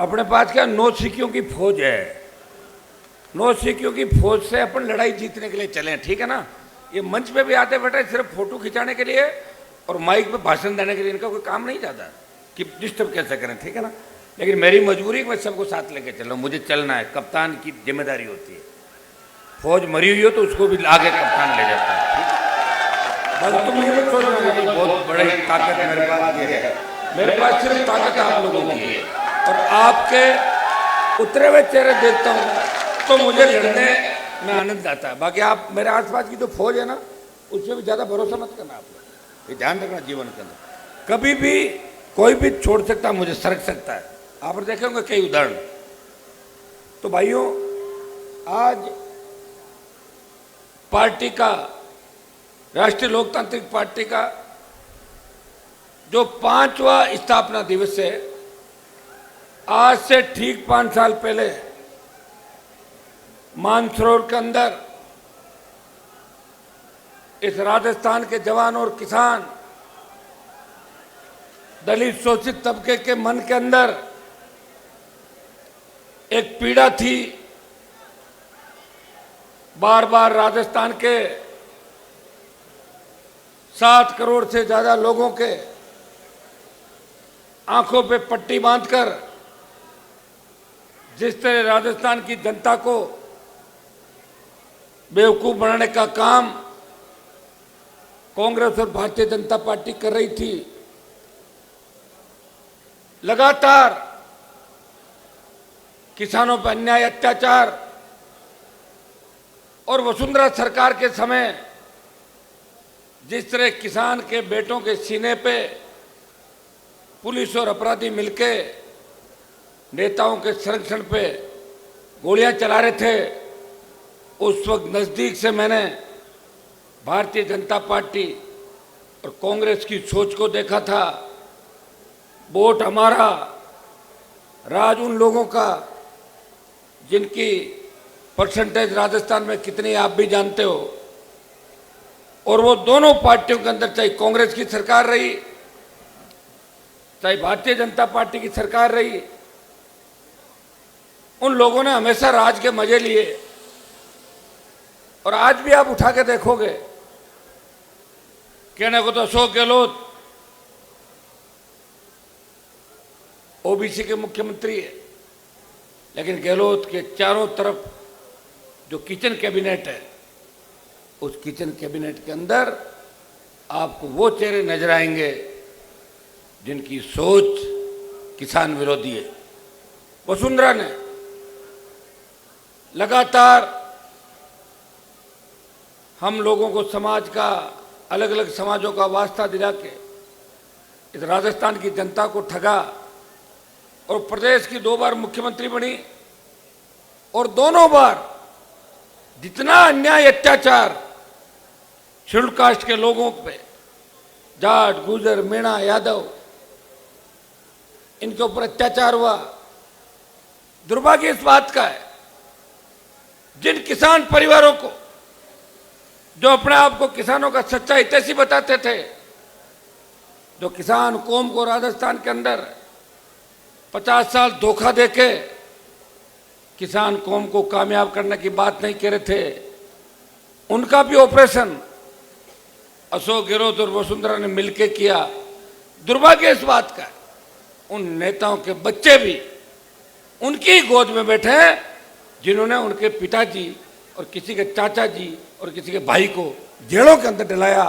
अपने पास क्या नौ सिक्कियों की फौज है। नौ सिक्कियों की फौज से अपन लड़ाई जीतने के लिए चले, ठीक है ना। ये मंच पे भी आते बैठे सिर्फ फोटो खिंचाने के लिए और माइक पे भाषण देने के लिए, इनका कोई काम नहीं जाता कि डिस्टर्ब कैसे करें, ठीक है ना। लेकिन मेरी मजबूरी मैं सबको साथ लेके चल रहा हूँ, मुझे चलना है, कप्तान की जिम्मेदारी होती है। फौज मरी हुई हो तो उसको भी आगे कप्तान ले जाता है, ठीक है। बस तुम ये मत सोचना कि बहुत बड़ी ताकत मेरे पास है, मेरे पास सिर्फ ताकत आप लोगों की है और आपके उतरे हुए चेहरे देखता हूँ तो मुझे लड़ने में आनंद आता है। बाकी आप मेरे आसपास की जो फौज है ना, उसमें भी ज़्यादा भरोसा मत करना आप लोग, ये ध्यान रखना जीवन के अंदर। कभी भी कोई भी छोड़ सकता है, मुझे सरक सकता है। आप देखे होंगे कई उदाहरण। तो भाइयों, आज पार्टी का, राष्ट्रीय लोकतांत्रिक पार्टी का जो 5वां स्थापना दिवस है, आज से ठीक 5 साल पहले मानसरोवर के अंदर इस राजस्थान के जवान और किसान, दलित शोषित तबके के मन के अंदर एक पीड़ा थी। बार बार राजस्थान के 7 करोड़ से ज्यादा लोगों के आंखों पे पट्टी बांधकर जिस तरह राजस्थान की जनता को बेवकूफ बनाने का काम कांग्रेस और भारतीय जनता पार्टी कर रही थी, लगातार किसानों पर अन्याय, अत्याचार, और वसुंधरा सरकार के समय जिस तरह किसान के बेटों के सीने पे पुलिस और अपराधी मिलके नेताओं के संरक्षण पे गोलियां चला रहे थे, उस वक्त नजदीक से मैंने भारतीय जनता पार्टी और कांग्रेस की सोच को देखा था। वोट हमारा, राज उन लोगों का जिनकी परसेंटेज राजस्थान में कितनी आप भी जानते हो। और वो दोनों पार्टियों के अंदर, चाहे कांग्रेस की सरकार रही, चाहे भारतीय जनता पार्टी की सरकार रही, उन लोगों ने हमेशा राज के मजे लिए। और आज भी आप उठा के देखोगे, कहने को तो अशोक गहलोत ओबीसी के मुख्यमंत्री है, लेकिन गहलोत के चारों तरफ जो किचन कैबिनेट है, उस किचन कैबिनेट के अंदर आपको वो चेहरे नजर आएंगे जिनकी सोच किसान विरोधी है। वसुंधरा ने लगातार हम लोगों को समाज का, अलग अलग समाजों का वास्ता दिला के इस राजस्थान की जनता को ठगा और प्रदेश की 2 बार मुख्यमंत्री बनी और दोनों बार जितना अन्याय, अत्याचार शेड्यूल कास्ट के लोगों पे, जाट, गुजर, मीणा, यादव, इनके ऊपर अत्याचार हुआ। दुर्भाग्य इस बात का है, जिन किसान परिवारों को, जो अपने आप को किसानों का सच्चा हितैषी बताते थे, जो किसान कौम को राजस्थान के अंदर 50 साल धोखा देके किसान कौम को कामयाब करने की बात नहीं कह रहे थे, उनका भी ऑपरेशन अशोक गहलोत और वसुंधरा ने मिलकर किया। दुर्भाग्य इस बात का, उन नेताओं के बच्चे भी उनकी गोद में बैठे हैं जिन्होंने उनके पिताजी और किसी के चाचा जी और किसी के भाई को जेलों के अंदर डलाया।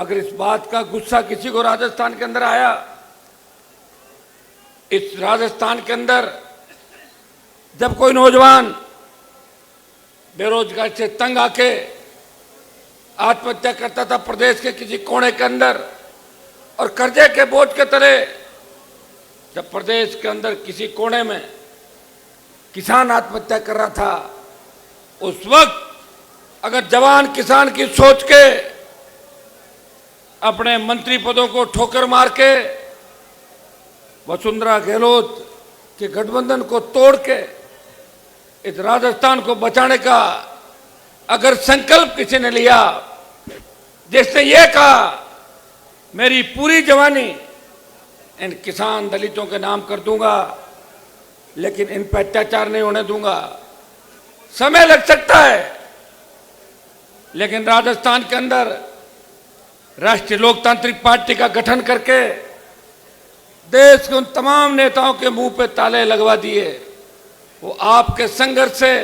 अगर इस बात का गुस्सा किसी को राजस्थान के अंदर आया, इस राजस्थान के अंदर जब कोई नौजवान बेरोजगार से तंग आके आत्महत्या करता था प्रदेश के किसी कोने के अंदर, और कर्जे के बोझ के तले जब प्रदेश के अंदर किसी कोने में किसान आत्महत्या कर रहा था, उस वक्त अगर जवान किसान की सोच के अपने मंत्री पदों को ठोकर मार के वसुंधरा गहलोत के गठबंधन को तोड़ के इस राजस्थान को बचाने का अगर संकल्प किसी ने लिया, जिसने ये कहा मेरी पूरी जवानी इन किसान दलितों के नाम कर दूंगा, लेकिन इन पर अत्याचार नहीं होने दूंगा। समय लग सकता है, लेकिन राजस्थान के अंदर राष्ट्रीय लोकतांत्रिक पार्टी का गठन करके देश के उन तमाम नेताओं के मुंह पे ताले लगवा दिए। वो आपके संघर्ष से,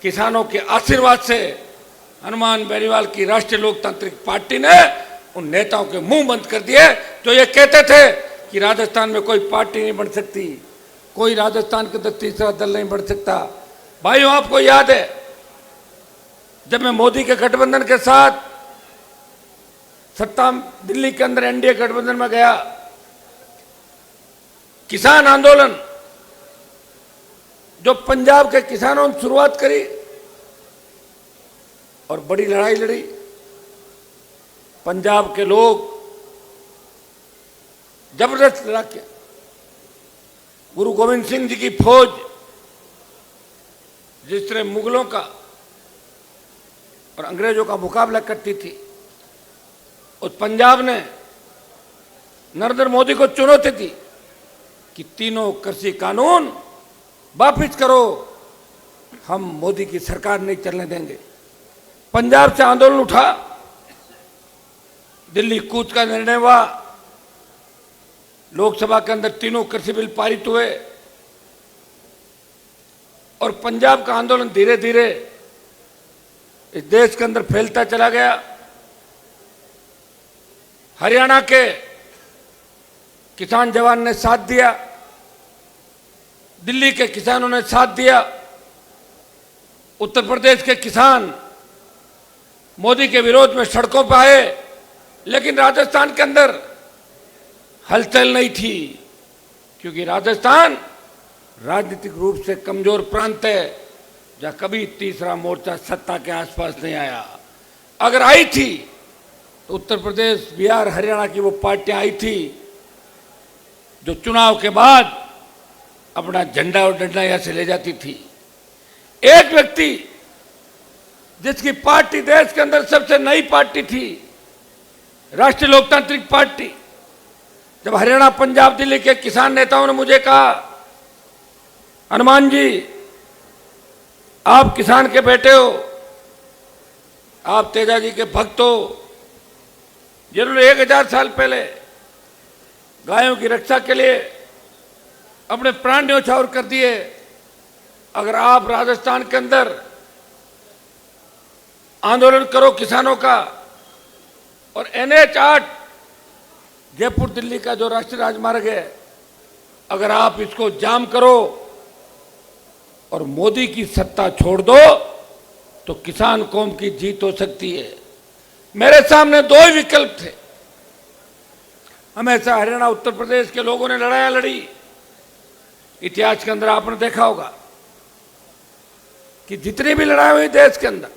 किसानों के आशीर्वाद से हनुमान बेनीवाल की राष्ट्रीय लोकतांत्रिक पार्टी ने उन नेताओं के मुंह बंद कर दिए जो ये कहते थे कि राजस्थान में कोई पार्टी नहीं बन सकती, कोई राजस्थान के अंदर तीसरा दल नहीं बन सकता। भाइयों, आपको याद है जब मैं मोदी के गठबंधन के साथ सत्ता दिल्ली के अंदर एनडीए गठबंधन में गया, किसान आंदोलन जो पंजाब के किसानों ने शुरुआत करी और बड़ी लड़ाई लड़ी। पंजाब के लोग जबरदस्त लड़ा के गुरु गोविंद सिंह जी की फौज जिस तरह मुगलों का और अंग्रेजों का मुकाबला करती थी, उस पंजाब ने नरेंद्र मोदी को चुनौती दी कि तीनों कृषि कानून वापिस करो, हम मोदी की सरकार नहीं चलने देंगे। पंजाब से आंदोलन उठा, दिल्ली कूच का निर्णय हुआ, लोकसभा के अंदर तीनों कृषि बिल पारित हुए और पंजाब का आंदोलन धीरे धीरे इस देश के अंदर फैलता चला गया। हरियाणा के किसान जवान ने साथ दिया, दिल्ली के किसानों ने साथ दिया, उत्तर प्रदेश के किसान मोदी के विरोध में सड़कों पर आए, लेकिन राजस्थान के अंदर हलचल नहीं थी, क्योंकि राजस्थान राजनीतिक रूप से कमजोर प्रांत है जहां कभी तीसरा मोर्चा सत्ता के आसपास नहीं आया। अगर आई थी तो उत्तर प्रदेश, बिहार, हरियाणा की वो पार्टियां आई थी जो चुनाव के बाद अपना झंडा और डंडा यहां से ले जाती थी। एक व्यक्ति जिसकी पार्टी देश के अंदर सबसे नई पार्टी थी, राष्ट्रीय लोकतांत्रिक पार्टी, जब हरियाणा, पंजाब, दिल्ली के किसान नेताओं ने मुझे कहा, हनुमान जी आप किसान के बेटे हो, आप तेजा जी के भक्त हो, जिन्होंने 1000 साल पहले गायों की रक्षा के लिए अपने प्राण न्यौछावर कर दिए, अगर आप राजस्थान के अंदर आंदोलन करो किसानों का और NH 8 जयपुर दिल्ली का जो राष्ट्रीय राजमार्ग है, अगर आप इसको जाम करो और मोदी की सत्ता छोड़ दो तो किसान कौम की जीत हो सकती है। मेरे सामने दो ही विकल्प थे। हमेशा हरियाणा, उत्तर प्रदेश के लोगों ने लड़ाइयां लड़ी। इतिहास के अंदर आपने देखा होगा कि जितनी भी लड़ाई हुई देश के अंदर,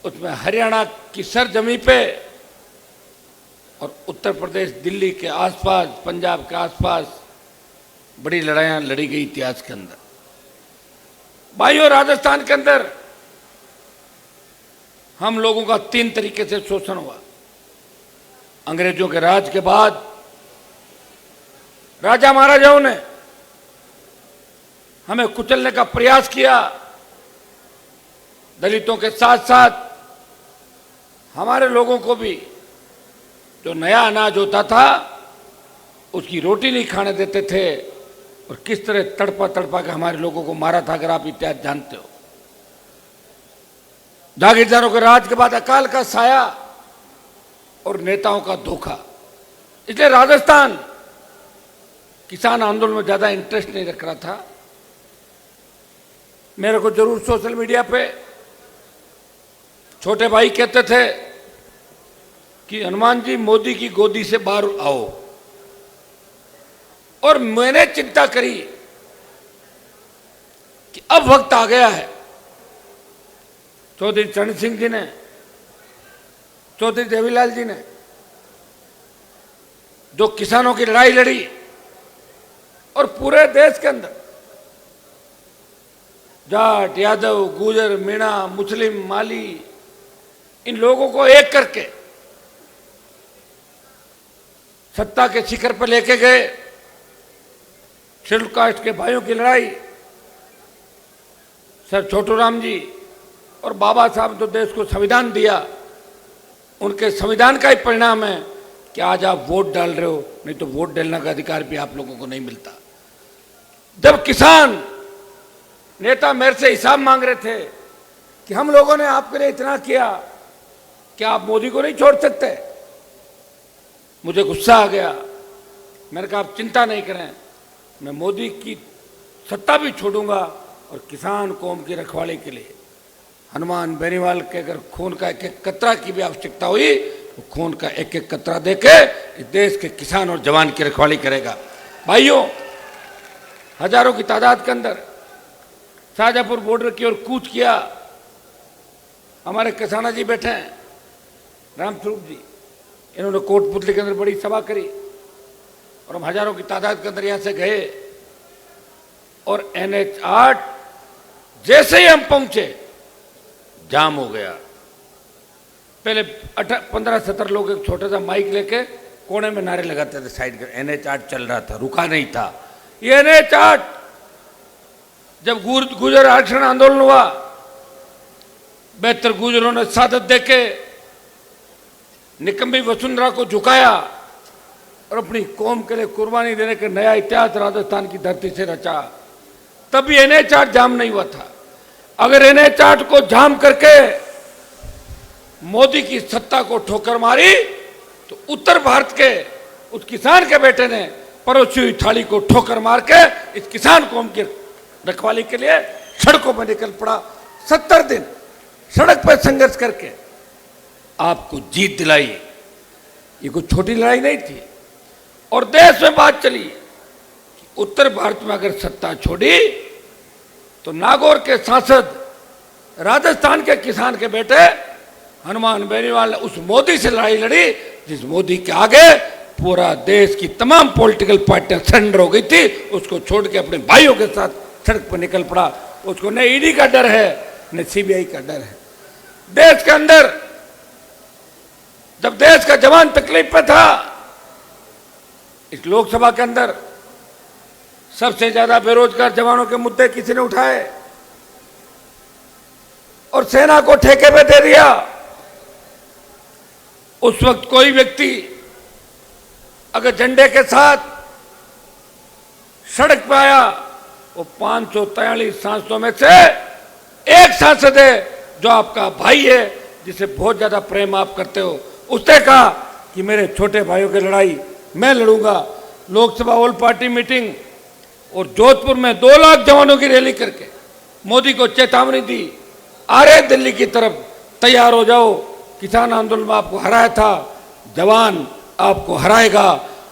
उसमें हरियाणा की सरजमी पे और उत्तर प्रदेश, दिल्ली के आसपास, पंजाब के आसपास बड़ी लड़ाइयां लड़ी गई इतिहास के अंदर। भाइयों, राजस्थान के अंदर हम लोगों का 3 तरीके से शोषण हुआ। अंग्रेजों के राज के बाद राजा महाराजाओं ने हमें कुचलने का प्रयास किया। दलितों के साथ साथ हमारे लोगों को भी जो नया अनाज होता था उसकी रोटी नहीं खाने देते थे और किस तरह तड़पा तड़पा के हमारे लोगों को मारा था, अगर आप इतिहास जानते हो। जागीरदारों के राज के बाद अकाल का साया और नेताओं का धोखा। इसलिए राजस्थान किसान आंदोलन में ज्यादा इंटरेस्ट नहीं रख रहा था। मेरे को जरूर सोशल मीडिया पे छोटे भाई कहते थे कि हनुमान जी मोदी की गोदी से बाहर आओ, और मैंने चिंता करी कि अब वक्त आ गया है। चौधरी चरण सिंह जी ने, चौधरी देवीलाल जी ने जो किसानों की लड़ाई लड़ी और पूरे देश के अंदर जाट, यादव, गुजर, मीणा, मुस्लिम, माली, इन लोगों को एक करके सत्ता के शिखर पर लेके गए। शेड्यूल कास्ट के भाइयों की लड़ाई, सर छोटू राम जी और बाबा साहब जो देश को संविधान दिया, उनके संविधान का ही परिणाम है कि आज आप वोट डाल रहे हो, नहीं तो वोट डालने का अधिकार भी आप लोगों को नहीं मिलता। जब किसान नेता मेरे से हिसाब मांग रहे थे कि हम लोगों ने आपके लिए इतना किया, क्या आप मोदी को नहीं छोड़ सकते, मुझे गुस्सा आ गया। मैंने कहा आप चिंता नहीं करें, मैं मोदी की सत्ता भी छोड़ूंगा और किसान कौम की रखवाली के लिए हनुमान बेनीवाल के अगर खून का एक एक कतरा की भी आवश्यकता हुई तो खून का एक एक कतरा देके इस देश के किसान और जवान की रखवाली करेगा। भाइयों, हजारों की तादाद के अंदर शाहजहांपुर बॉर्डर की ओर कूच किया। हमारे किसाना जी बैठे हैं, रामस्वरूप जी, इन्होंने कोटपुतली के अंदर बड़ी सभा करी और हम हजारों की तादाद के अंदर यहां से गए और NH8 जैसे ही हम पहुंचे जाम हो गया। पहले 15-17 लोग एक छोटा सा माइक लेके कोने में नारे लगाते थे साइड के, NH8 चल रहा था, रुका नहीं था। ये NH8 जब गुर्जर आरक्षण आंदोलन हुआ, 72 गुर्जरों ने शहादत देके निकम्बी वसुंधरा को झुकाया और अपनी कौम के लिए कुर्बानी देने का नया इतिहास राजस्थान की धरती से रचा। तभी NH8 जाम नहीं हुआ था। अगर NH8 को जाम करके मोदी की सत्ता को ठोकर मारी तो उत्तर भारत के उस किसान के बेटे ने परोसी हुई थाली को ठोकर मार के इस किसान कौम की रखवाली के लिए सड़कों पर निकल पड़ा। 70 दिन सड़क पर संघर्ष करके आपको जीत दिलाई। ये कोई छोटी लड़ाई नहीं थी। और देश में बात चली कि उत्तर भारत में अगर सत्ता छोड़ी तो नागौर के सांसद, राजस्थान के किसान के बेटे हनुमान बेनीवाल ने उस मोदी से लड़ाई लड़ी जिस मोदी के आगे पूरा देश की तमाम पॉलिटिकल पार्टियां सरेंडर हो गई थी। उसको छोड़ के अपने भाइयों के साथ सड़क पर निकल पड़ा। उसको न ईडी का डर है न CBI का डर है। देश के अंदर जब देश का जवान तकलीफ पे था, इस लोकसभा के अंदर सबसे ज्यादा बेरोजगार जवानों के मुद्दे किसी ने उठाए और सेना को ठेके पे दे दिया। उस वक्त कोई व्यक्ति अगर झंडे के साथ सड़क पे आया, वो 543 सांसदों में से एक सांसद है जो आपका भाई है, जिसे बहुत ज्यादा प्रेम आप करते हो। उसने कहा कि मेरे छोटे भाइयों की लड़ाई मैं लड़ूंगा। लोकसभा ऑल पार्टी मीटिंग और जोधपुर में 2 लाख जवानों की रैली करके मोदी को चेतावनी दी, आ रहे दिल्ली की तरफ, तैयार हो जाओ, किसान आंदोलन में आपको हराया था, जवान आपको हराएगा।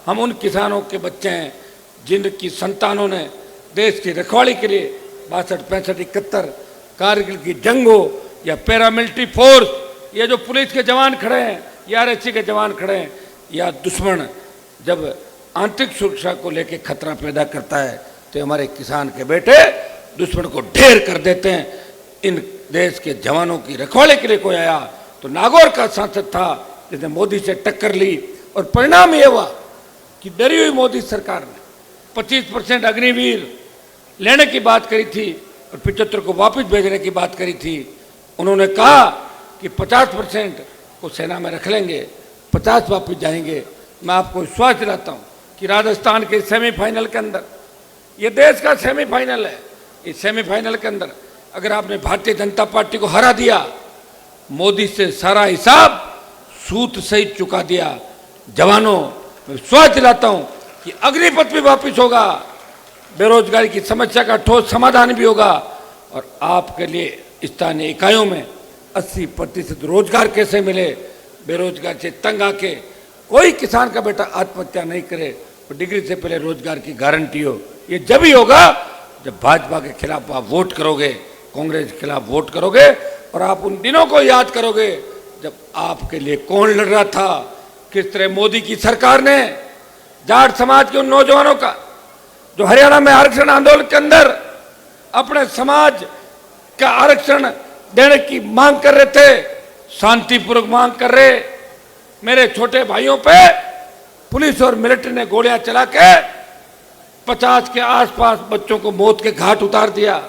हम उन किसानों के बच्चे हैं जिनकी संतानों ने देश की रखवाली के लिए 62, 65, 71 कारगिल की जंग हो या पैरामिलिट्री फोर्स, ये जो पुलिस के जवान खड़े हैं या RSC के जवान खड़े हैं, या दुश्मन जब आंतरिक सुरक्षा को लेकर खतरा पैदा करता है तो हमारे किसान के बेटे दुश्मन को ढेर कर देते हैं। इन देश के जवानों की रखवाली के लिए कोई आया तो नागौर का सांसद था जिसने मोदी से टक्कर ली और परिणाम ये हुआ कि डरी हुई मोदी सरकार ने 25% अग्निवीर लेने की बात करी थी और 75 को वापस भेजने की बात करी थी। उन्होंने कहा कि 50% को सेना में रख लेंगे, 50 वापस जाएंगे। मैं आपको विश्वास दिलाता हूं कि राजस्थान के सेमीफाइनल के अंदर, ये देश का सेमीफाइनल है, इस सेमीफाइनल के अंदर अगर आपने भारतीय जनता पार्टी को हरा दिया, मोदी से सारा हिसाब सूत सहित चुका दिया। जवानों, मैं विश्वास दिलाता हूं कि अग्निपथ भी वापस होगा, बेरोजगारी की समस्या का ठोस समाधान भी होगा और आपके लिए स्थानीय इकाइयों में 80% रोजगार कैसे मिले, बेरोजगार से तंग आके कोई किसान का बेटा आत्महत्या नहीं करे और डिग्री से पहले रोजगार की गारंटी हो। ये जब ही होगा जब भाजपा के खिलाफ आप वोट करोगे, कांग्रेस के खिलाफ वोट करोगे और आप उन दिनों को याद करोगे जब आपके लिए कौन लड़ रहा था, किस तरह मोदी की सरकार ने जाट समाज के उन नौजवानों का जो हरियाणा में आरक्षण आंदोलन के अंदर अपने समाज का आरक्षण देने की मांग कर रहे थे, शांतिपूर्वक मांग कर रहे, मेरे छोटे भाइयों पे पुलिस और मिलिट्री ने गोलियां चला के 50 के आसपास बच्चों को मौत के घाट उतार दिया।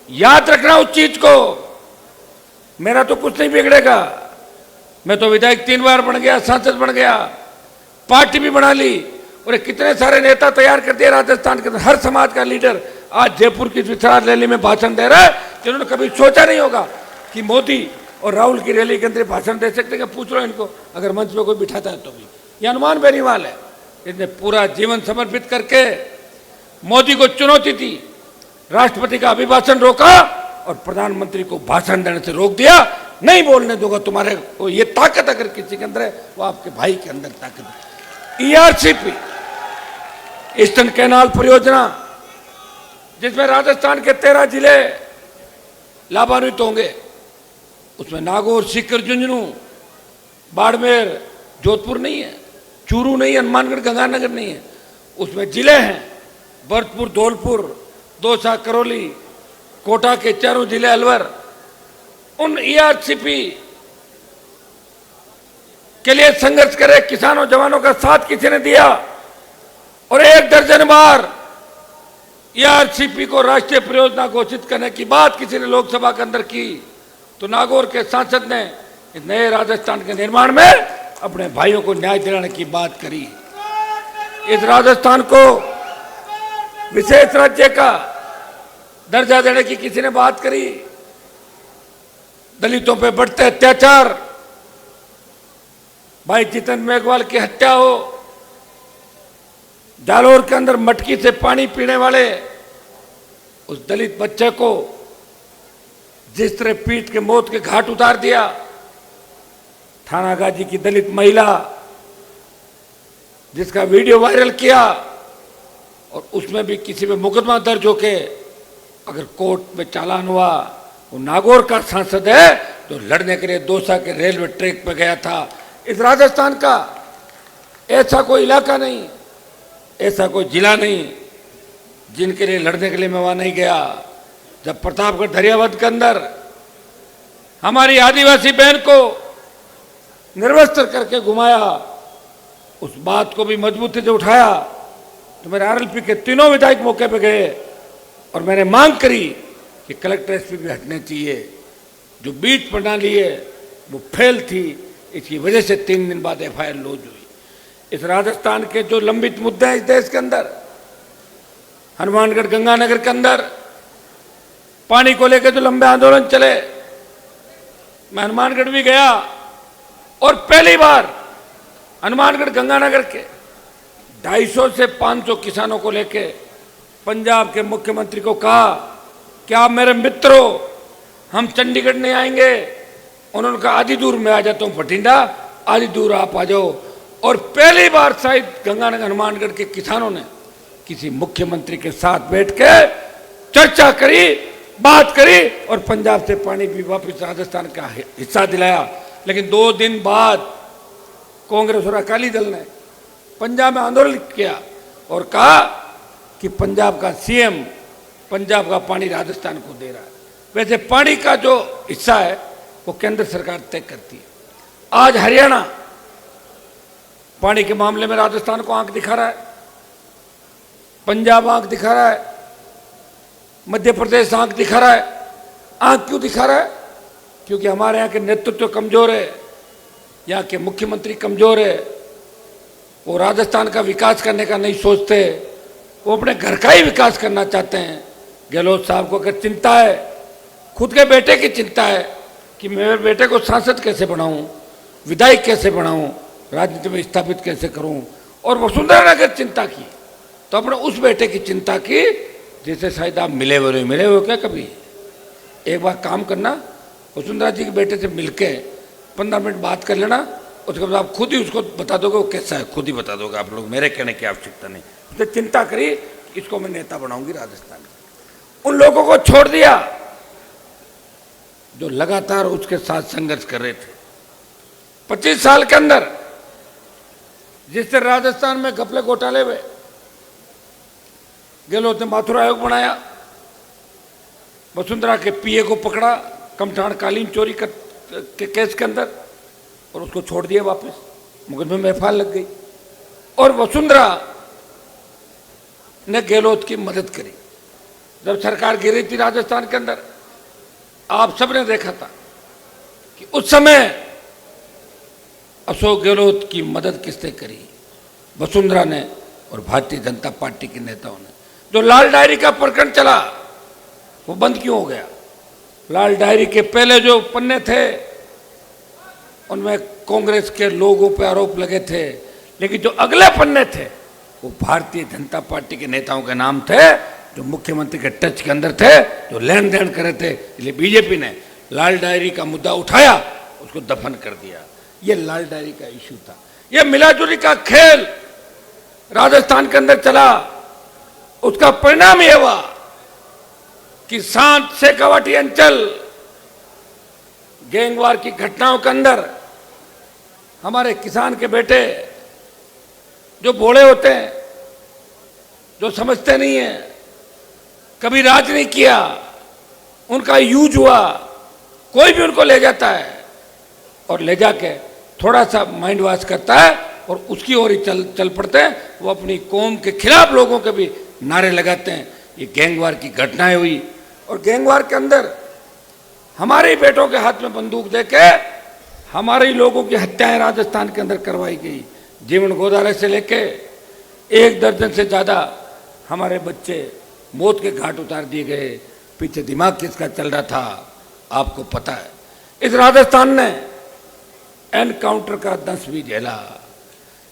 याद रखना उस चीज को। मेरा तो कुछ नहीं बिगड़ेगा, मैं तो विधायक 3 बार बन गया, सांसद बन गया, पार्टी भी बना ली, और कितने सारे नेता तैयार कर दिए राजस्थान के अंदर। हर समाज का लीडर आज जयपुर की विशाल रैली में भाषण दे रहा है, जिन्होंने कभी सोचा नहीं होगा कि मोदी और राहुल की रैली के अंदर भाषण दे सकते हैं। पूछ लो इनको, अगर मंच पे कोई बिठाता है तो भी। ये हनुमान बेनीवाल है, इसने पूरा जीवन समर्पित करके मोदी को चुनौती दी, राष्ट्रपति का अभिभाषण रोका और प्रधानमंत्री को भाषण देने से रोक दिया। नहीं बोलने दूंगा तुम्हारे को। ये ताकत अगर किसी के अंदर है, वो आपके भाई के अंदर ताकत है। ERCP, ईस्टर्न कैनाल परियोजना, जिसमें राजस्थान के 13 जिले लाभान्वित होंगे, उसमें नागौर, सीकर, झुंझुनू, बाड़मेर, जोधपुर नहीं है, चूरू नहीं है, हनुमानगढ़, गंगानगर नहीं है। उसमें जिले हैं भरतपुर, धौलपुर, दौसा, करौली, कोटा के चारों जिले, अलवर। उन ERCP के लिए संघर्ष करे किसानों, जवानों का साथ किसी ने दिया, और 1 दर्जन बार ERCP को राष्ट्रीय परियोजना घोषित करने की बात किसी ने लोकसभा के अंदर की, तो नागौर के सांसद ने इस नए राजस्थान के निर्माण में अपने भाइयों को न्याय दिलाने की बात करी। इस राजस्थान को विशेष राज्य का दर्जा देने की किसी ने बात करी। दलितों पे बढ़ते अत्याचार, भाई जितन मेघवाल की हत्या हो, जालोर के अंदर मटकी से पानी पीने वाले उस दलित बच्चे को जिस तरह पीट के मौत के घाट उतार दिया, थानागाजी की दलित महिला जिसका वीडियो वायरल किया, और उसमें भी किसी पे मुकदमा दर्ज होके अगर कोर्ट में चालान हुआ, वो नागौर का सांसद है जो लड़ने के लिए दौसा के रेलवे ट्रैक पे गया था। इस राजस्थान का ऐसा कोई इलाका नहीं, ऐसा कोई जिला नहीं जिनके लिए लड़ने के लिए मैं वहां नहीं गया। जब प्रतापगढ़ दरियावद के अंदर हमारी आदिवासी बहन को निर्वस्त्र करके घुमाया, उस बात को भी मजबूती से उठाया, तो मेरे RLP के तीनों विधायक मौके पे गए और मैंने मांग करी कि कलेक्टर SP भी हटने चाहिए। जो बीट प्रणाली है वो फेल थी, इसकी वजह से 3 दिन बाद FIR लॉन्च हुई। इस राजस्थान के जो लंबित मुद्दे हैं इस देश के अंदर, हनुमानगढ़, गंगानगर के अंदर पानी को लेकर जो लंबे आंदोलन चले, मैं हनुमानगढ़ भी गया और पहली बार हनुमानगढ़, गंगानगर के 250 से 500 किसानों को लेके पंजाब के मुख्यमंत्री को कहा कि आप मेरे मित्र हो, हम चंडीगढ़ नहीं आएंगे। उन्होंने कहा आधी दूर में आ जाता हूं बठिंडा, आधी दूर आप आ जाओ। और पहली बार शायद गंगानगर, हनुमानगढ़ के किसानों ने किसी मुख्यमंत्री के साथ बैठ के चर्चा करी, बात करी और पंजाब से पानी भी वापस राजस्थान का हिस्सा दिलाया। लेकिन 2 दिन बाद कांग्रेस और अकाली दल ने पंजाब में आंदोलन किया और कहा कि पंजाब का CM पंजाब का पानी राजस्थान को दे रहा है। वैसे पानी का जो हिस्सा है वो केंद्र सरकार तय करती है। आज हरियाणा पानी के मामले में राजस्थान को आंख दिखा रहा है, पंजाब आंख दिखा रहा है, मध्य प्रदेश आंख दिखा रहा है। आंख क्यों दिखा रहा है? क्योंकि हमारे यहाँ के नेतृत्व कमजोर है, यहाँ के मुख्यमंत्री कमजोर है, वो राजस्थान का विकास करने का नहीं सोचते, वो अपने घर का ही विकास करना चाहते हैं। गहलोत साहब को अगर चिंता है, खुद के बेटे की चिंता है कि मेरे बेटे को सांसद कैसे बनाऊं, विधायक कैसे बनाऊं, राजनीति में स्थापित कैसे करूं, और वसुंधरा ने अगर चिंता की तो अपने उस बेटे की चिंता की जिसे शायद आप मिले हुए क्या कभी। एक बार काम करना, वसुंधरा जी के बेटे से मिलके 15 मिनट बात कर लेना, उसके बाद आप खुद ही उसको बता दोगे वो कैसा है, खुद ही बता दोगे आप लोग, मेरे कहने की आवश्यकता नहीं। उसने चिंता करी इसको मैं नेता बनाऊंगी राजस्थान का। उन लोगों को छोड़ दिया जो लगातार उसके साथ संघर्ष कर रहे थे। 25 साल के अंदर जिससे राजस्थान में घपले घोटाले हुए, गहलोत ने माथुर आयोग बनाया, वसुंधरा के PA को पकड़ा कमठान कालीन चोरी के केस के अंदर और उसको छोड़ दिया वापस, मुकदमे में FIR लग गई। और वसुंधरा ने गहलोत की मदद करी। जब सरकार गिरी थी राजस्थान के अंदर, आप सबने देखा था कि उस समय अशोक गहलोत की मदद किसने करी? वसुंधरा ने और भारतीय जनता पार्टी के नेताओं ने। जो लाल डायरी का प्रकरण चला वो बंद क्यों हो गया? लाल डायरी के पहले जो पन्ने थे उनमें कांग्रेस के लोगों पर आरोप लगे थे, लेकिन जो अगले पन्ने थे वो भारतीय जनता पार्टी के नेताओं के नाम थे, जो मुख्यमंत्री के टच के अंदर थे, जो लेन देन कर रहे थे। इसलिए बीजेपी ने लाल डायरी का मुद्दा उठाया, उसको दफन कर दिया। ये लाल डायरी का इश्यू था। ये मिलाजुली का खेल राजस्थान के अंदर चला। उसका परिणाम यह हुआ कि सांत शेखावाटी अंचल गैंगवार की घटनाओं के अंदर हमारे किसान के बेटे जो भोले होते हैं, जो समझते नहीं है, कभी राज नहीं किया, उनका यूज हुआ, कोई भी उनको ले जाता है और ले जाके थोड़ा सा माइंड वॉश करता है और उसकी ओर ही चल पड़ते हैं। वो अपनी कौम के खिलाफ लोगों के भी नारे लगाते हैं। ये गैंगवार की घटनाएं हुई और गैंगवार के अंदर हमारे बेटों के हाथ में बंदूक देके हमारे लोगों की हत्याएं राजस्थान के अंदर करवाई गई। जीवन गोदारे से लेके 1 दर्जन से ज़्यादा हमारे बच्चे मौत के घाट उतार दिए गए। पीछे दिमाग किसका चल रहा था आपको पता है। इस राजस्थान ने एनकाउंटर का दंश भी झेला।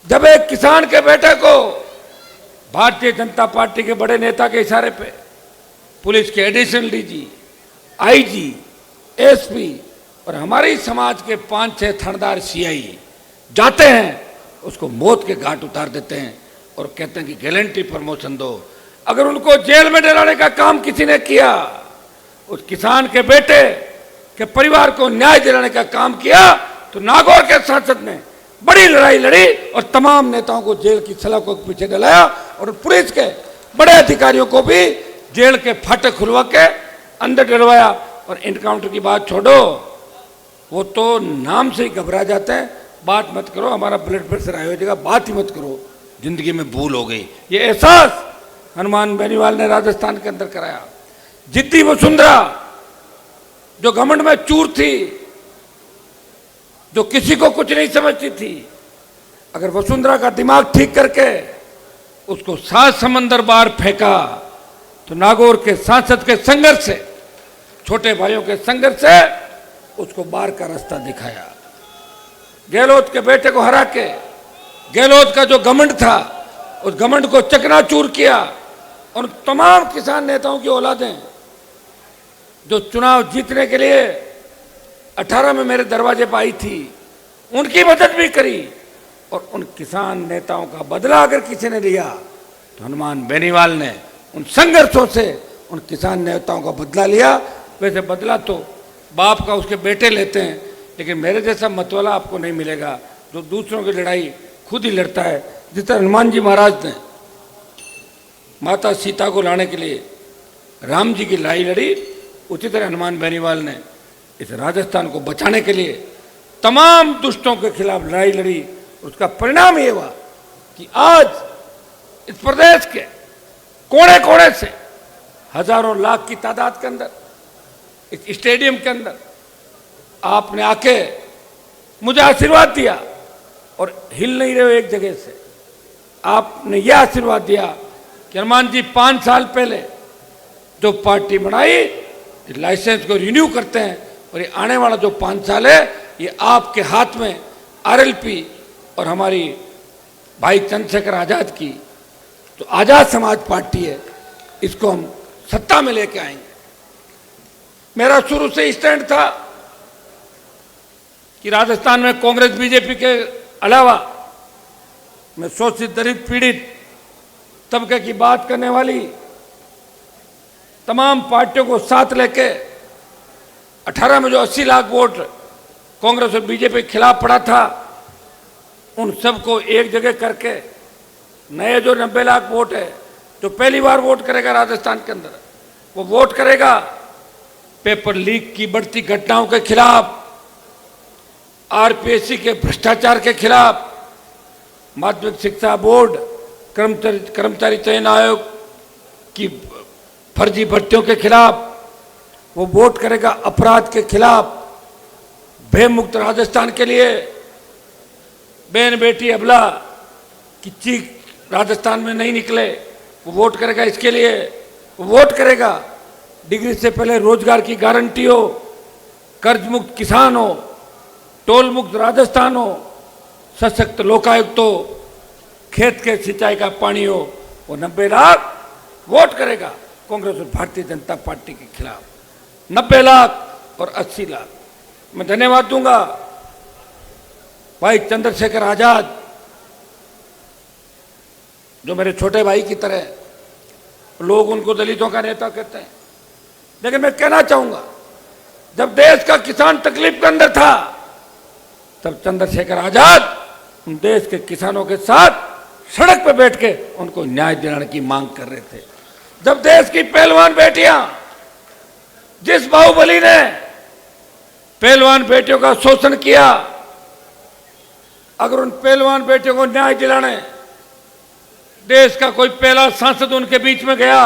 जब एक किसान के बेटे को भारतीय जनता पार्टी के बड़े नेता के इशारे पे पुलिस के एडिशनल डीजी, आईजी, एसपी और हमारे समाज के 5-6 थानेदार सीआई जाते हैं, उसको मौत के घाट उतार देते हैं और कहते हैं कि गारंटी प्रमोशन दो। अगर उनको जेल में डलाने का काम किसी ने किया, उस किसान के बेटे के परिवार को न्याय दिलाने का काम किया, तो नागौर के सांसद ने बड़ी लड़ाई लड़ी और तमाम नेताओं को जेल की सलाखों के पीछे डलाया और पुलिस के बड़े अधिकारियों को भी जेल के फाटक खुलवा के अंदर डलवाया। और एनकाउंटर की बात छोड़ो, वो तो नाम से ही घबरा जाते हैं। बात मत करो, हमारा ब्लड प्रेशर हाई हो जाएगा, बात ही मत करो, जिंदगी में भूल हो गई। ये एहसास हनुमान बेनीवाल ने राजस्थान के अंदर कराया। जिद्दी वसुंधरा जो घमंड में चूर थी, जो किसी को कुछ नहीं समझती थी, अगर वसुंधरा का दिमाग ठीक करके उसको 7 समंदर बाहर फेंका तो नागौर के सांसद के संघर्ष से, छोटे भाइयों के संघर्ष से उसको बाहर का रास्ता दिखाया। गहलोत के बेटे को हरा के गहलोत का जो घमंड था उस घमंड को चकनाचूर किया और तमाम किसान नेताओं की औलादें जो चुनाव जीतने के लिए 18 में मेरे दरवाजे पर आई थी, उनकी मदद भी करी। और उन किसान नेताओं का बदला अगर किसी ने लिया तो हनुमान बेनीवाल ने उन संघर्षों से उन किसान नेताओं का बदला लिया। वैसे बदला तो बाप का उसके बेटे लेते हैं, लेकिन मेरे जैसा मतवाला आपको नहीं मिलेगा जो दूसरों की लड़ाई खुद ही लड़ता है। जिस तरह हनुमान जी महाराज ने माता सीता को लाने के लिए राम जी की लड़ाई लड़ी, उसी तरह हनुमान बेनीवाल ने इस राजस्थान को बचाने के लिए तमाम दुष्टों के खिलाफ लड़ाई लड़ी। उसका परिणाम ये हुआ कि आज इस प्रदेश के कोने कोने से हजारों लाख की तादाद के अंदर इस स्टेडियम के अंदर आपने आके मुझे आशीर्वाद दिया और हिल नहीं रहे हो एक जगह से। आपने यह आशीर्वाद दिया कि हनुमान जी 5 साल पहले जो पार्टी बनाई, इस लाइसेंस को रिन्यू करते हैं और ये आने वाला जो 5 साल है ये आपके हाथ में आरएलपी और हमारी भाई चंद्रशेखर आजाद की तो आजाद समाज पार्टी है, इसको हम सत्ता में लेके आएंगे। मेरा शुरू से स्टैंड था कि राजस्थान में कांग्रेस बीजेपी के अलावा मैं शोषित दलित पीड़ित तबके की बात करने वाली तमाम पार्टियों को साथ लेके 18 में जो 80 लाख वोट कांग्रेस और बीजेपी के खिलाफ पड़ा था, उन सबको एक जगह करके नए जो 90 लाख वोट है, जो पहली बार वोट करेगा राजस्थान के अंदर, वो वोट करेगा पेपर लीक की बढ़ती घटनाओं के खिलाफ, आरपीएससी के भ्रष्टाचार के खिलाफ, माध्यमिक शिक्षा बोर्ड, कर्मचारी चयन आयोग कि फर्जी भर्तियों के खिलाफ, वो वोट करेगा अपराध के खिलाफ, भय मुक्त राजस्थान के लिए, बहन बेटी अबला की चीख राजस्थान में नहीं निकले, वो वोट करेगा इसके लिए। वो वोट करेगा डिग्री से पहले रोजगार की गारंटी हो, कर्ज मुक्त किसान हो, टोल मुक्त राजस्थान हो, सशक्त लोकायुक्त हो, खेत के सिंचाई का पानी हो। वो 90 लाख वोट करेगा कांग्रेस और भारतीय जनता पार्टी के खिलाफ। 90 लाख और 80 लाख। मैं धन्यवाद दूंगा भाई चंद्रशेखर आजाद, जो मेरे छोटे भाई की तरह, लोग उनको दलितों का नेता कहते हैं, लेकिन मैं कहना चाहूंगा जब देश का किसान तकलीफ के अंदर था तब चंद्रशेखर आजाद उन देश के किसानों के साथ सड़क पर बैठ के उनको न्याय दिलाने की मांग कर रहे थे। जब देश की पहलवान बेटियां, जिस बाहुबली ने पहलवान बेटियों का शोषण किया, अगर उन पहलवान बेटियों को न्याय दिलाने देश का कोई पहला सांसद उनके बीच में गया,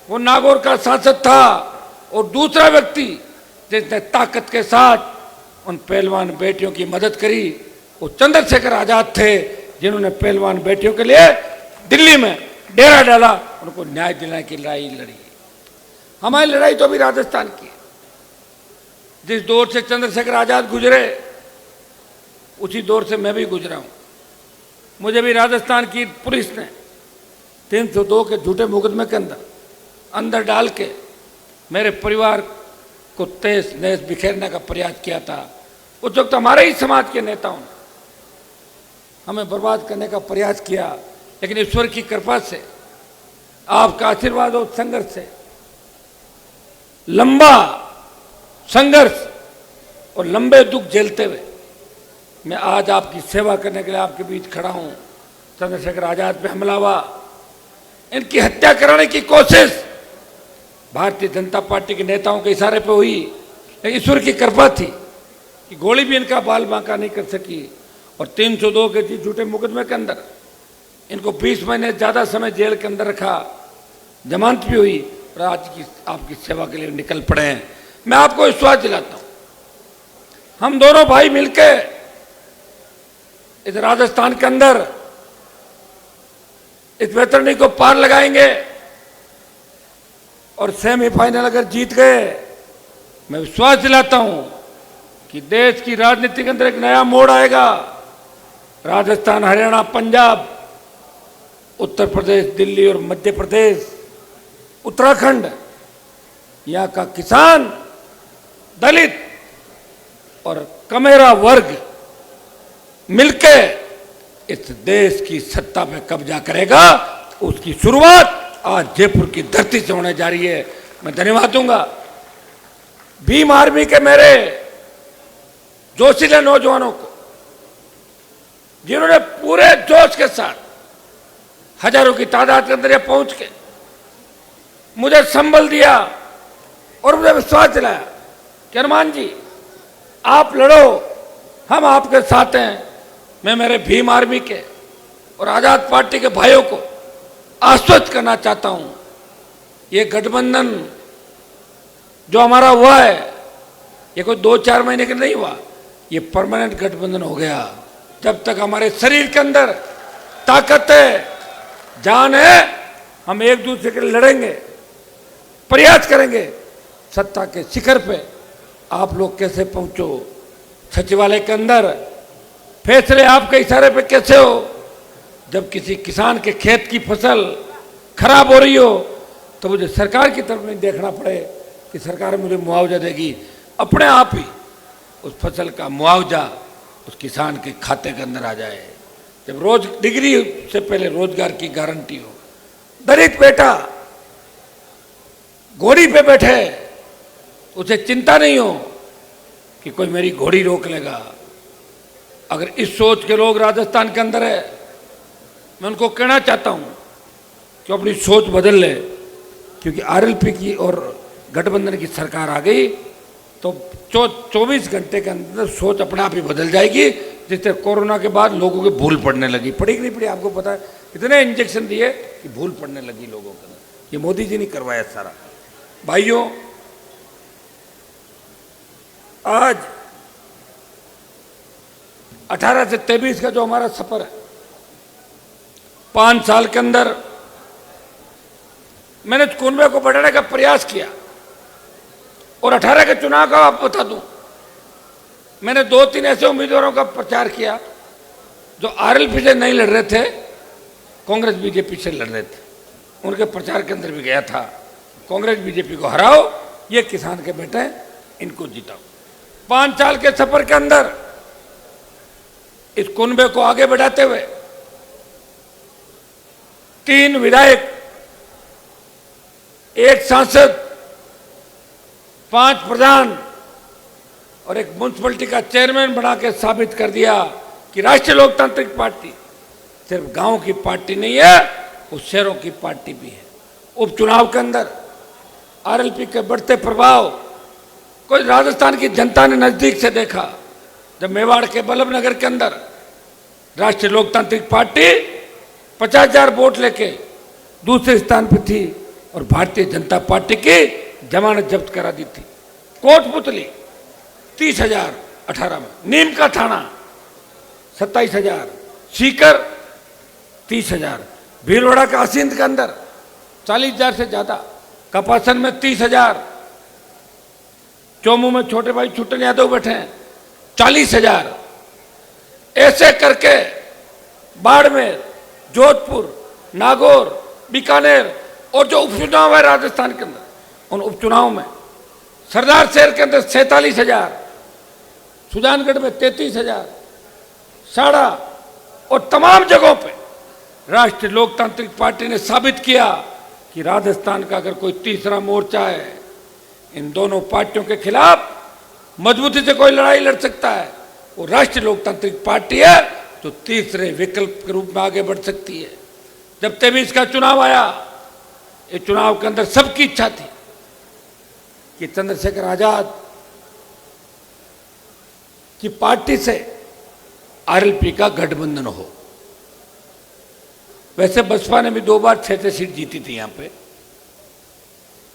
वो नागौर का सांसद था, और दूसरा व्यक्ति जिसने ताकत के साथ उन पहलवान बेटियों की मदद करी, वो चंद्रशेखर आजाद थे, जिन्होंने पहलवान बेटियों के लिए दिल्ली में डेरा डाला, उनको न्याय दिलाने की लड़ाई लड़ी। हमारी लड़ाई तो अभी राजस्थान की है। जिस दौर से चंद्रशेखर आजाद गुजरे उसी दौर से मैं भी गुजरा हूं। मुझे भी राजस्थान की पुलिस ने 302 के झूठे मुकदमे के अंदर डाल के मेरे परिवार को तहस नहस बिखेरने का प्रयास किया था। उस वक्त हमारे ही समाज के नेताओं ने हमें बर्बाद करने का प्रयास किया, लेकिन ईश्वर की कृपा से, आपका आशीर्वाद और संघर्ष से, लंबा संघर्ष और लंबे दुख झेलते हुए मैं आज आपकी सेवा करने के लिए आपके बीच खड़ा हूं। चंद्रशेखर आजाद पे हमला हुआ, इनकी हत्या कराने की कोशिश भारतीय जनता पार्टी के नेताओं के इशारे पे हुई, लेकिन ईश्वर की कृपा थी कि गोली भी इनका बाल बांका नहीं कर सकी। और 302 के झूठे मुकदमे के अंदर इनको 20 महीने ज़्यादा समय जेल के अंदर रखा, जमानत भी हुई, और आज की आपकी सेवा के लिए निकल पड़े हैं। मैं आपको विश्वास दिलाता हूं, हम दोनों भाई मिलके इस राजस्थान के अंदर इस वैतरणी को पार लगाएंगे, और सेमीफाइनल अगर जीत गए, मैं विश्वास दिलाता हूं कि देश की राजनीति के अंदर एक नया मोड़ आएगा। राजस्थान, हरियाणा, पंजाब, उत्तर प्रदेश, दिल्ली और मध्य प्रदेश, उत्तराखंड, यहाँ का किसान, दलित और कमेरा वर्ग मिलके इस देश की सत्ता पे कब्जा करेगा। उसकी शुरुआत आज जयपुर की धरती से होने जा रही है। मैं धन्यवाद दूंगा भीम आर्मी के मेरे जोशीले नौजवानों को, जिन्होंने पूरे जोश के साथ हजारों की तादाद के अंदर पहुंच के मुझे संबल दिया और मुझे विश्वास दिलाया कि हनुमान जी आप लड़ो, हम आपके साथ हैं। मैं मेरे भीम आर्मी के और आजाद पार्टी के भाइयों को आश्वस्त करना चाहता हूं, ये गठबंधन जो हमारा हुआ है, ये कोई 2-4 महीने का नहीं हुआ, ये परमानेंट गठबंधन हो गया। जब तक हमारे शरीर के अंदर ताकत है, जान है, हम एक दूसरे के लिए लड़ेंगे, प्रयास करेंगे। सत्ता के शिखर पे आप लोग कैसे पहुंचो, सचिवालय के अंदर फैसले आपके इशारे पे कैसे हो, जब किसी किसान के खेत की फसल खराब हो रही हो तो मुझे सरकार की तरफ नहीं देखना पड़े कि सरकार मुझे मुआवजा देगी, अपने आप ही उस फसल का मुआवजा उस किसान के खाते के अंदर आ जाए। जब डिग्री से पहले रोजगार की गारंटी हो, दलित बेटा घोड़ी पे बैठे, उसे चिंता नहीं हो कि कोई मेरी घोड़ी रोक लेगा। अगर इस सोच के लोग राजस्थान के अंदर है, मैं उनको कहना चाहता हूं कि अपनी सोच बदल ले, क्योंकि आरएलपी की और गठबंधन की सरकार आ गई तो 24 घंटे के अंदर सोच अपने आप ही बदल जाएगी। जिससे कोरोना के बाद लोगों की भूल पड़ने लगी, पड़ी कि नहीं पड़ी आपको पता है, इतने इंजेक्शन दिए कि भूल पड़ने लगी लोगों के अंदर। ये मोदी जी ने करवाया सारा। भाइयों, आज 18 से 23 का जो हमारा सफर है, 5 साल के अंदर मैंने कुनबे को बढ़ाने का प्रयास किया। और 18 के चुनाव का आप बता दूं, मैंने 2-3 ऐसे उम्मीदवारों का प्रचार किया जो आरएलपी से नहीं लड़ रहे थे, कांग्रेस बीजेपी से लड़ रहे थे। उनके प्रचार के अंदर भी गया था, कांग्रेस बीजेपी को हराओ, ये किसान के बेटे हैं, इनको जिताओ। 5 साल के सफर के अंदर इस कुनबे को आगे बढ़ाते हुए 3 विधायक, 1 सांसद, 5 प्रधान और एक म्युनिसिपलिटी का चेयरमैन बना के साबित कर दिया कि राष्ट्रीय लोकतांत्रिक पार्टी सिर्फ गांव की पार्टी नहीं है, वो शहरों की पार्टी भी है। उपचुनाव के अंदर आरएलपी के बढ़ते प्रभाव को राजस्थान की जनता ने नजदीक से देखा। जब मेवाड़ के बल्लभनगर के अंदर राष्ट्रीय लोकतांत्रिक पार्टी 50,000 वोट लेके दूसरे स्थान पर थी और भारतीय जनता पार्टी की जमानत जब्त करा दी थी। कोटपुतली 30,000 18 में, नीम का थाना 27,000, सीकर 30,000, भीलवाड़ा का असिंध के अंदर 40,000 से ज्यादा, कपासन में 30,000, चोमू में छोटे भाई छुट्टन यादव बैठे हैं 40,000। ऐसे करके बाड़मेर, जोधपुर, नागौर, बीकानेर और जो उपचुनाव है राजस्थान के अंदर, उन उपचुनाव में सरदार शहर के अंदर 47,000, सुजानगढ़ में 33,000, साड़ा और तमाम जगहों पे राष्ट्रीय लोकतांत्रिक पार्टी ने साबित किया कि राजस्थान का अगर कोई तीसरा मोर्चा है, इन दोनों पार्टियों के खिलाफ मजबूती से कोई लड़ाई लड़ सकता है, वो राष्ट्रीय लोकतांत्रिक पार्टी है जो तीसरे विकल्प के रूप में आगे बढ़ सकती है। जब 23 का चुनाव आया, इस चुनाव के अंदर सबकी इच्छा थी कि चंद्रशेखर आजाद की पार्टी से आरएलपी का गठबंधन हो। वैसे बसपा ने भी 2 बार 6 सीट जीती थी यहां पे,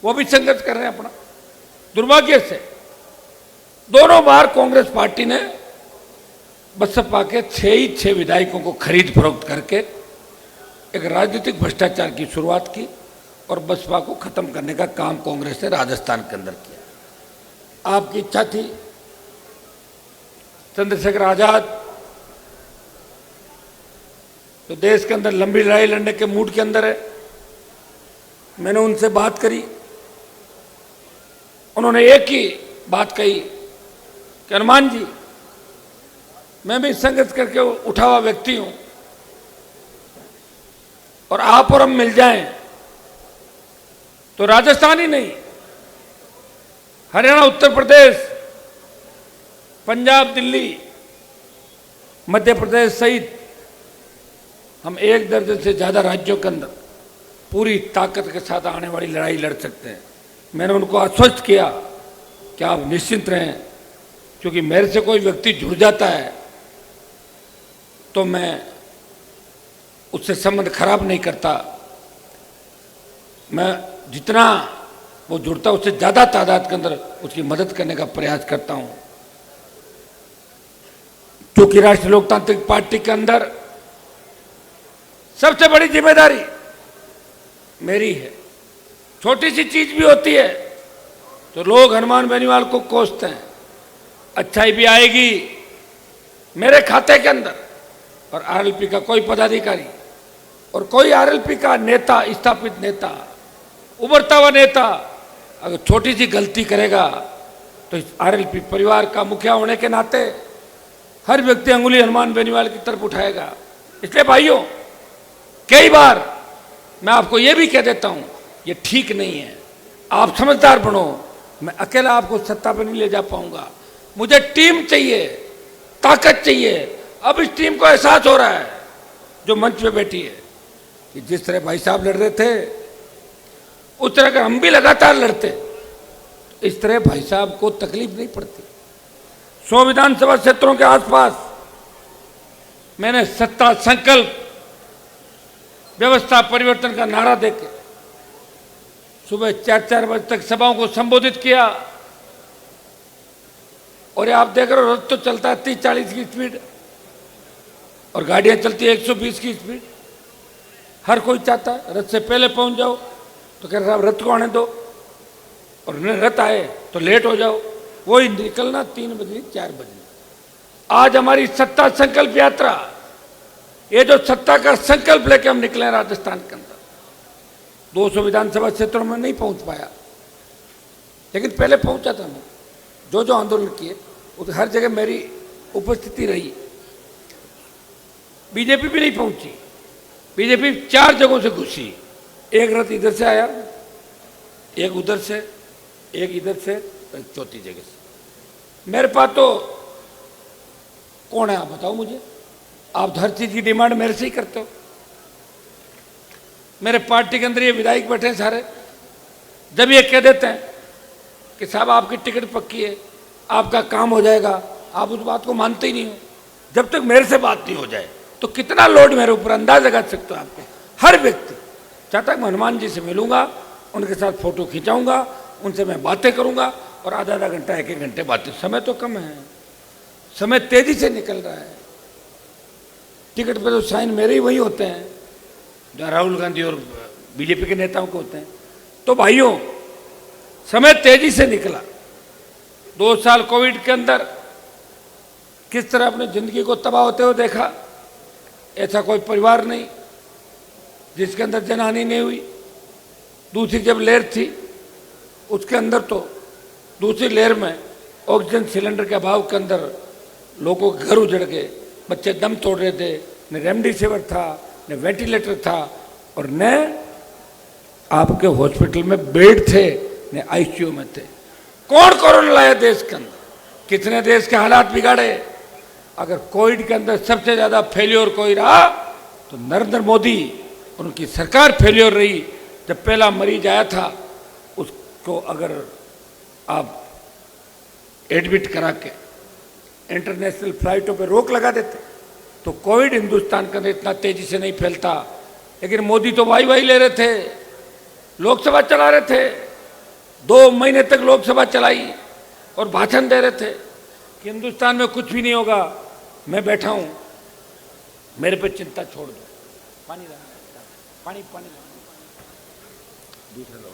वो भी संघर्ष कर रहे हैं अपना। दुर्भाग्य से दोनों बार कांग्रेस पार्टी ने बसपा के 6 विधायकों को खरीद फरोख्त करके एक राजनीतिक भ्रष्टाचार की शुरुआत की और बसपा को खत्म करने का काम कांग्रेस ने राजस्थान के अंदर किया। आपकी इच्छा थी चंद्रशेखर आजाद तो देश के अंदर लंबी लड़ाई लड़ने के मूड के अंदर है। मैंने उनसे बात करी, उन्होंने एक ही बात कही कि हनुमान जी, मैं भी संघर्ष करके उठा हुआ व्यक्ति हूं और आप और हम मिल जाएं तो राजस्थान ही नहीं, हरियाणा, उत्तर प्रदेश, पंजाब, दिल्ली, मध्य प्रदेश सहित हम 1 दर्जन से ज्यादा राज्यों के अंदर पूरी ताकत के साथ आने वाली लड़ाई लड़ सकते हैं। मैंने उनको आश्वस्त किया कि आप निश्चिंत रहें, क्योंकि मेरे से कोई व्यक्ति जुड़ जाता है तो मैं उससे संबंध खराब नहीं करता, मैं जितना वो जुड़ता उससे ज्यादा तादाद के अंदर उसकी मदद करने का प्रयास करता हूं। क्योंकि राष्ट्रीय लोकतांत्रिक पार्टी के अंदर सबसे बड़ी जिम्मेदारी मेरी है। छोटी सी चीज भी होती है तो लोग हनुमान बेनीवाल को कोसते हैं, अच्छाई भी आएगी मेरे खाते के अंदर। और आरएलपी का कोई पदाधिकारी और कोई आरएलपी का नेता, स्थापित नेता, उभरता हुआ नेता अगर छोटी सी गलती करेगा तो इस आरएलपी परिवार का मुखिया होने के नाते हर व्यक्ति अंगुली हनुमान बेनीवाल की तरफ उठाएगा। इसलिए भाइयों, कई बार मैं आपको यह भी कह देता हूं, ये ठीक नहीं है, आप समझदार बनो, मैं अकेला आपको सत्ता पर नहीं ले जा पाऊंगा, मुझे टीम चाहिए, ताकत चाहिए। अब इस टीम को एहसास हो रहा है जो मंच पे बैठी है कि जिस तरह भाई साहब लड़ रहे थे उस तरह का हम भी लगातार लड़ते, इस तरह भाई साहब को तकलीफ नहीं पड़ती। 100 विधानसभा क्षेत्रों के आसपास मैंने सत्ता संकल्प व्यवस्था परिवर्तन का नारा देके सुबह 4-4 बजे तक सभाओं को संबोधित किया। और आप देख रहे हो रथ तो चलता है 30-40 की स्पीड और गाड़ियां चलती है 120 की स्पीड। हर कोई चाहता है रथ से पहले पहुंच जाओ, तो कह रहे साहब रथ को आने दो, और रथ आए तो लेट हो जाओ। वही निकलना 3 बजे 4 बजे। आज हमारी सत्ता संकल्प यात्रा, ये जो सत्ता का संकल्प लेके हम निकले राजस्थान के अंदर, 200 विधानसभा क्षेत्रों में नहीं पहुंच पाया, लेकिन पहले पहुंचा था मैं। जो जो आंदोलन किए वो तो हर जगह मेरी उपस्थिति रही। बीजेपी भी नहीं पहुंची, बीजेपी 4 जगहों से घुसी। एक रथ इधर से आया, एक उधर से, एक इधर से, एक चौथी जगह से। मेरे पास तो कौन है आप बताओ मुझे? आप हर चीज की डिमांड मेरे से ही करते हो। मेरे पार्टी के अंदर ये विधायक बैठे हैं सारे, जब ये कह देते हैं कि साहब आपकी टिकट पक्की है, आपका काम हो जाएगा, आप उस बात को मानते ही नहीं हो। जब तक मेरे से बात नहीं हो जाए तो कितना लोड मेरे ऊपर अंदाज लगा सकते हो आपके। हर व्यक्ति चाहता है मैं हनुमान जी से मिलूंगा, उनके साथ फोटो खिंचाऊंगा, उनसे मैं बातें करूंगा, और आधा घंटा 1-1 घंटे बातें। समय तो कम है, समय तेजी से निकल रहा है। टिकट पे तो साइन मेरे ही वही होते हैं जो राहुल गांधी और बीजेपी के नेताओं को होते हैं। तो भाइयों, समय तेजी से निकला। 2 साल कोविड के अंदर किस तरह अपनी जिंदगी को तबाह होते हुए देखा। ऐसा कोई परिवार नहीं जिसके अंदर जनहानि नहीं हुई। दूसरी जब लहर थी उसके अंदर तो दूसरी लहर में ऑक्सीजन सिलेंडर के अभाव के अंदर लोगों के घर उजड़ गए, बच्चे दम तोड़ रहे थे, न रेमडेसिविर था, न वेंटिलेटर था, और न आपके हॉस्पिटल में बेड थे, न आईसीयू में थे। कौन कोरोना लाया देश के अंदर? कितने देश के हालात बिगाड़े। अगर कोविड के अंदर सबसे ज्यादा फेल्योर कोई रहा तो नरेंद्र मोदी, उनकी सरकार फेल्योर रही। जब पहला मरीज आया था उसको अगर आप एडमिट करा के इंटरनेशनल फ्लाइटों पे रोक लगा देते तो कोविड हिंदुस्तान के अंदर इतना तेजी से नहीं फैलता। लेकिन मोदी तो वाई ले रहे थे, लोकसभा चला रहे थे, 2 महीने तक लोकसभा चलाई और भाषण दे रहे थे कि हिंदुस्तान में कुछ भी नहीं होगा, मैं बैठा हूं, मेरे पे चिंता छोड़ दो। पानी ला, पानी पानी ला। दूसरा लो।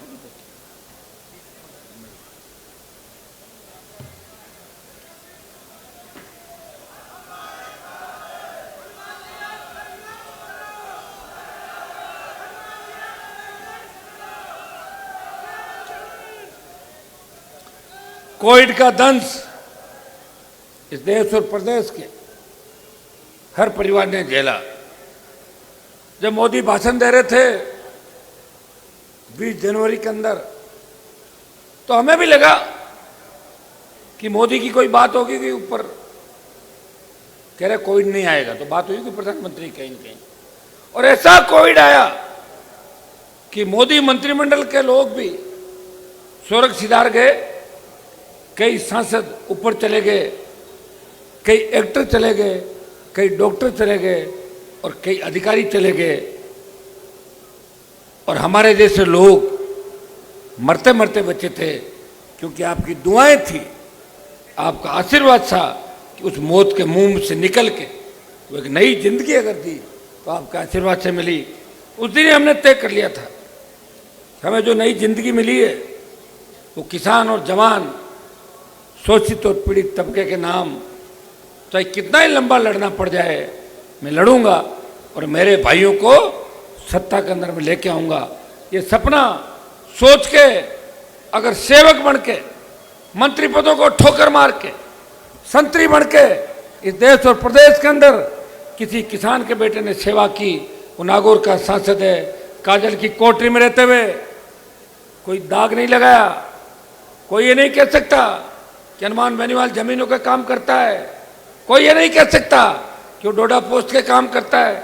कोविड का दंश इस देश और प्रदेश के हर परिवार ने झेला। जब मोदी भाषण दे रहे थे 20 जनवरी के अंदर, तो हमें भी लगा कि मोदी की कोई बात होगी कि ऊपर कह रहे कोविड नहीं आएगा, तो बात हुई कि प्रधानमंत्री कहीं न कहीं। और ऐसा कोविड आया कि मोदी मंत्रिमंडल के लोग भी स्वर्ग सिधार गए। कई सांसद ऊपर चले गए, कई एक्टर चले गए, कई डॉक्टर चले गए, और कई अधिकारी चले गए, और हमारे जैसे लोग मरते मरते बचे थे। क्योंकि आपकी दुआएं थी, आपका आशीर्वाद था कि उस मौत के मुंह से निकल के वो एक नई जिंदगी अगर दी तो आपका आशीर्वाद से मिली। उस दिन हमने तय कर लिया था, हमें जो नई जिंदगी मिली है वो किसान और जवान, शोषित और पीड़ित तबके के नाम, चाहे कितना ही लंबा लड़ना पड़ जाए मैं लड़ूंगा, और मेरे भाइयों को सत्ता के अंदर में लेके आऊंगा। ये सपना सोच के अगर सेवक बन के, मंत्री पदों को ठोकर मार के, संतरी बन के इस देश और प्रदेश के अंदर किसी किसान के बेटे ने सेवा की, वो नागौर का सांसद है, काजल की कोठरी में रहते हुए कोई दाग नहीं लगाया। कोई ये नहीं कह सकता कि हनुमान बेनीवाल जमीनों का काम करता है, कोई ये नहीं कह सकता कि वो डोडा पोस्ट के काम करता है,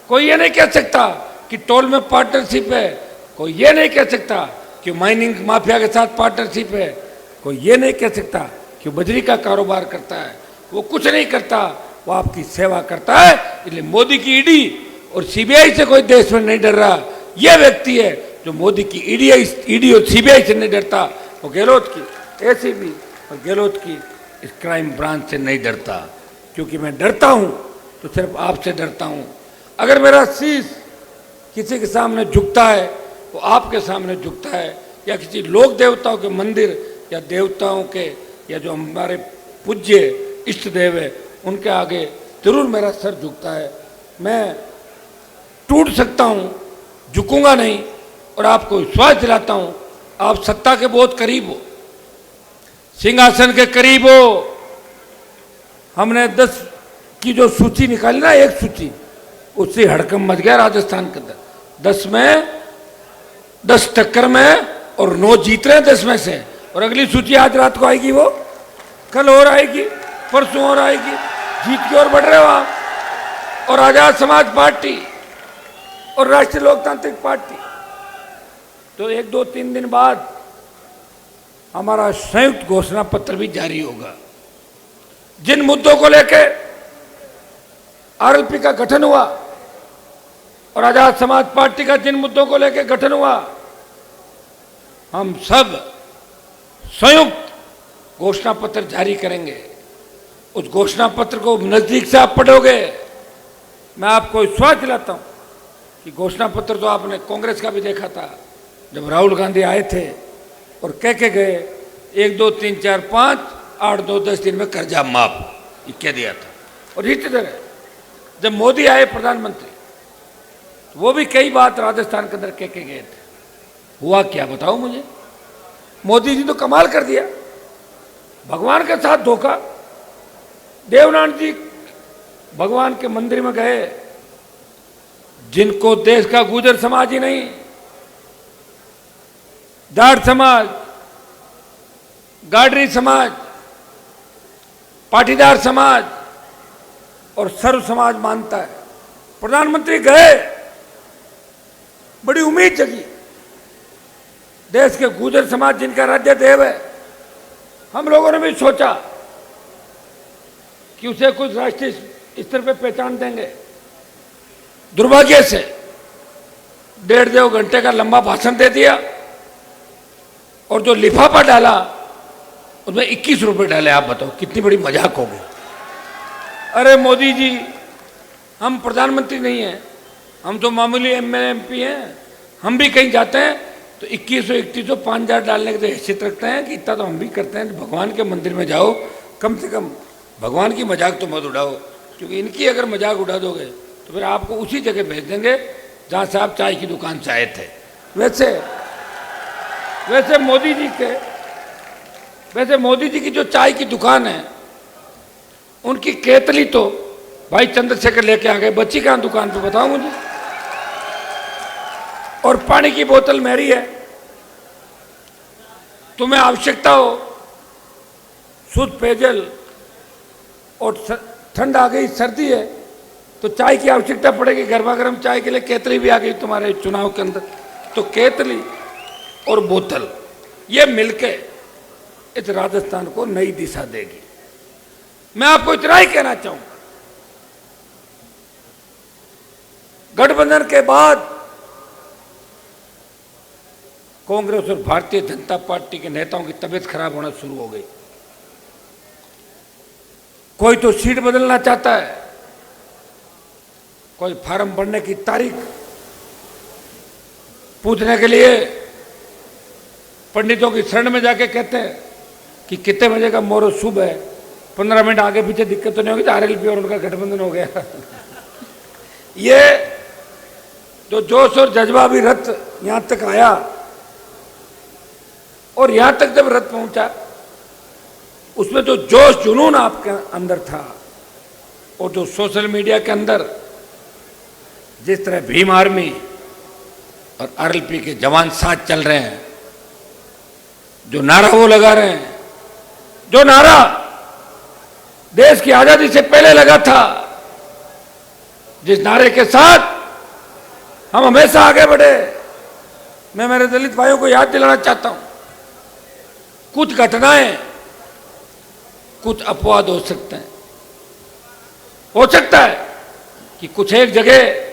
कोई ये नहीं कह सकता कि टोल में पार्टनरशिप है, कोई ये नहीं कह सकता कि माइनिंग माफिया के साथ पार्टनरशिप है, कोई ये नहीं कह सकता कि बजरी का कारोबार करता है। वो कुछ नहीं करता, वो आपकी सेवा करता है। इसलिए मोदी की ईडी और सीबीआई से कोई देश में नहीं डर रहा। ये व्यक्ति है जो मोदी की ईडी और सीबीआई से नहीं डरता, वो गहलोत की एसीबी और गहलोत की इस क्राइम ब्रांच से नहीं डरता। क्योंकि मैं डरता हूं तो सिर्फ आपसे डरता हूं। अगर मेरा शीश किसी के सामने झुकता है वो आपके सामने झुकता है, या किसी लोक देवताओं के मंदिर या देवताओं के या जो हमारे पूज्य इष्ट देव है उनके आगे जरूर मेरा सर झुकता है। मैं टूट सकता हूं, झुकूंगा नहीं। और आपको विश्वास दिलाता हूं, आप सत्ता के बहुत करीब हो, सिंहासन के करीब हो। हमने 10 की जो सूची निकाली ना, एक सूची, उससे हड़कंप मच गया राजस्थान के अंदर। 10 में 10 टक्कर में और 9 जीत रहे हैं 10 में से। और अगली सूची आज रात को आएगी, वो कल और आएगी, परसों और आएगी। जीत की ओर बढ़ रहे हो आप। और आजाद समाज पार्टी और राष्ट्रीय लोकतांत्रिक पार्टी तो 1, 2, 3 दिन बाद हमारा संयुक्त घोषणा पत्र भी जारी होगा। जिन मुद्दों को लेकर आरएलपी का गठन हुआ और आजाद समाज पार्टी का जिन मुद्दों को लेकर गठन हुआ, हम सब संयुक्त घोषणा पत्र जारी करेंगे। उस घोषणा पत्र को नजदीक से आप पढ़ोगे। मैं आपको विश्वास दिलाता हूं कि घोषणा पत्र तो आपने कांग्रेस का भी देखा था, जब राहुल गांधी आए थे और कह के गए 1, 2, 3, 4, 5, 8, 2, 10 दिन में कर्जा माफ, ये कह दिया था। और इसी तरह जब मोदी आए प्रधानमंत्री, तो वो भी कई बात राजस्थान के अंदर कह के गए थे। हुआ क्या बताओ मुझे? मोदी जी तो कमाल कर दिया, भगवान के साथ धोखा। देवनाथ जी भगवान के मंदिर में गए, जिनको देश का गुर्जर समाज ही नहीं, जाट समाज, गाडरी समाज, पाटीदार समाज और सर्व समाज मानता है। प्रधानमंत्री गए, बड़ी उम्मीद जगी। देश के गुर्जर समाज जिनका राज्य देव है, हम लोगों ने भी सोचा कि उसे कुछ राष्ट्रीय स्तर पे पहचान देंगे। दुर्भाग्य से 1.5-2 घंटे का लंबा भाषण दे दिया और जो लिफाफा डाला उसमें 21 रुपए डाले। आप बताओ कितनी बड़ी मजाक होगी। अरे मोदी जी, हम प्रधानमंत्री नहीं हैं, हम तो मामूली एमएलए एमपी हैं। हम भी कहीं जाते हैं तो 2100 3100 5,000 डालने की तो हैसियत रखते हैं कि इतना तो हम भी करते हैं। भगवान के मंदिर में जाओ, कम से कम भगवान की मजाक तो मत उड़ाओ, क्योंकि इनकी अगर मजाक उड़ा दोगे तो फिर आपको उसी जगह भेज देंगे जहाँ से आप चाय की दुकान से आए थे। वैसे मोदी जी की जो चाय की दुकान है, उनकी केतली तो भाई चंद्रशेखर लेके आ गए। बच्ची कहाँ दुकान पे बताओ मुझे। और पानी की बोतल मेरी है। तुम्हें आवश्यकता हो शुद्ध पेयजल और ठंड आ गई, सर्दी है तो चाय की आवश्यकता पड़ेगी, गर्मा गर्म चाय के लिए केतली भी आ गई तुम्हारे चुनाव के अंदर। तो केतली और बोतल ये मिलके इस राजस्थान को नई दिशा देगी। मैं आपको इतना ही कहना चाहूंगा, गठबंधन के बाद कांग्रेस और भारतीय जनता पार्टी के नेताओं की तबीयत खराब होना शुरू हो गई। कोई तो सीट बदलना चाहता है, कोई फार्म भरने की तारीख पूछने के लिए पंडितों की शरण में जाके कहते हैं कि कितने बजे का मुहूर्त शुभ है, 15 मिनट आगे पीछे दिक्कत तो नहीं होगी, तो आरएलपी और उनका गठबंधन हो गया। ये जो जोश और जज्बा भी रथ यहां तक आया, और यहां तक जब रथ पहुंचा, उसमें जो जोश जुनून आपके अंदर था, और जो सोशल मीडिया के अंदर जिस तरह भीम आर्मी और आरएलपी के जवान साथ चल रहे हैं, जो नारा वो लगा रहे हैं, जो नारा देश की आजादी से पहले लगा था, जिस नारे के साथ हम हमेशा आगे बढ़े। मैं मेरे दलित भाइयों को याद दिलाना चाहता हूं, कुछ घटनाएं, कुछ अपवाद हो सकते हैं। हो सकता है कि कुछ एक जगह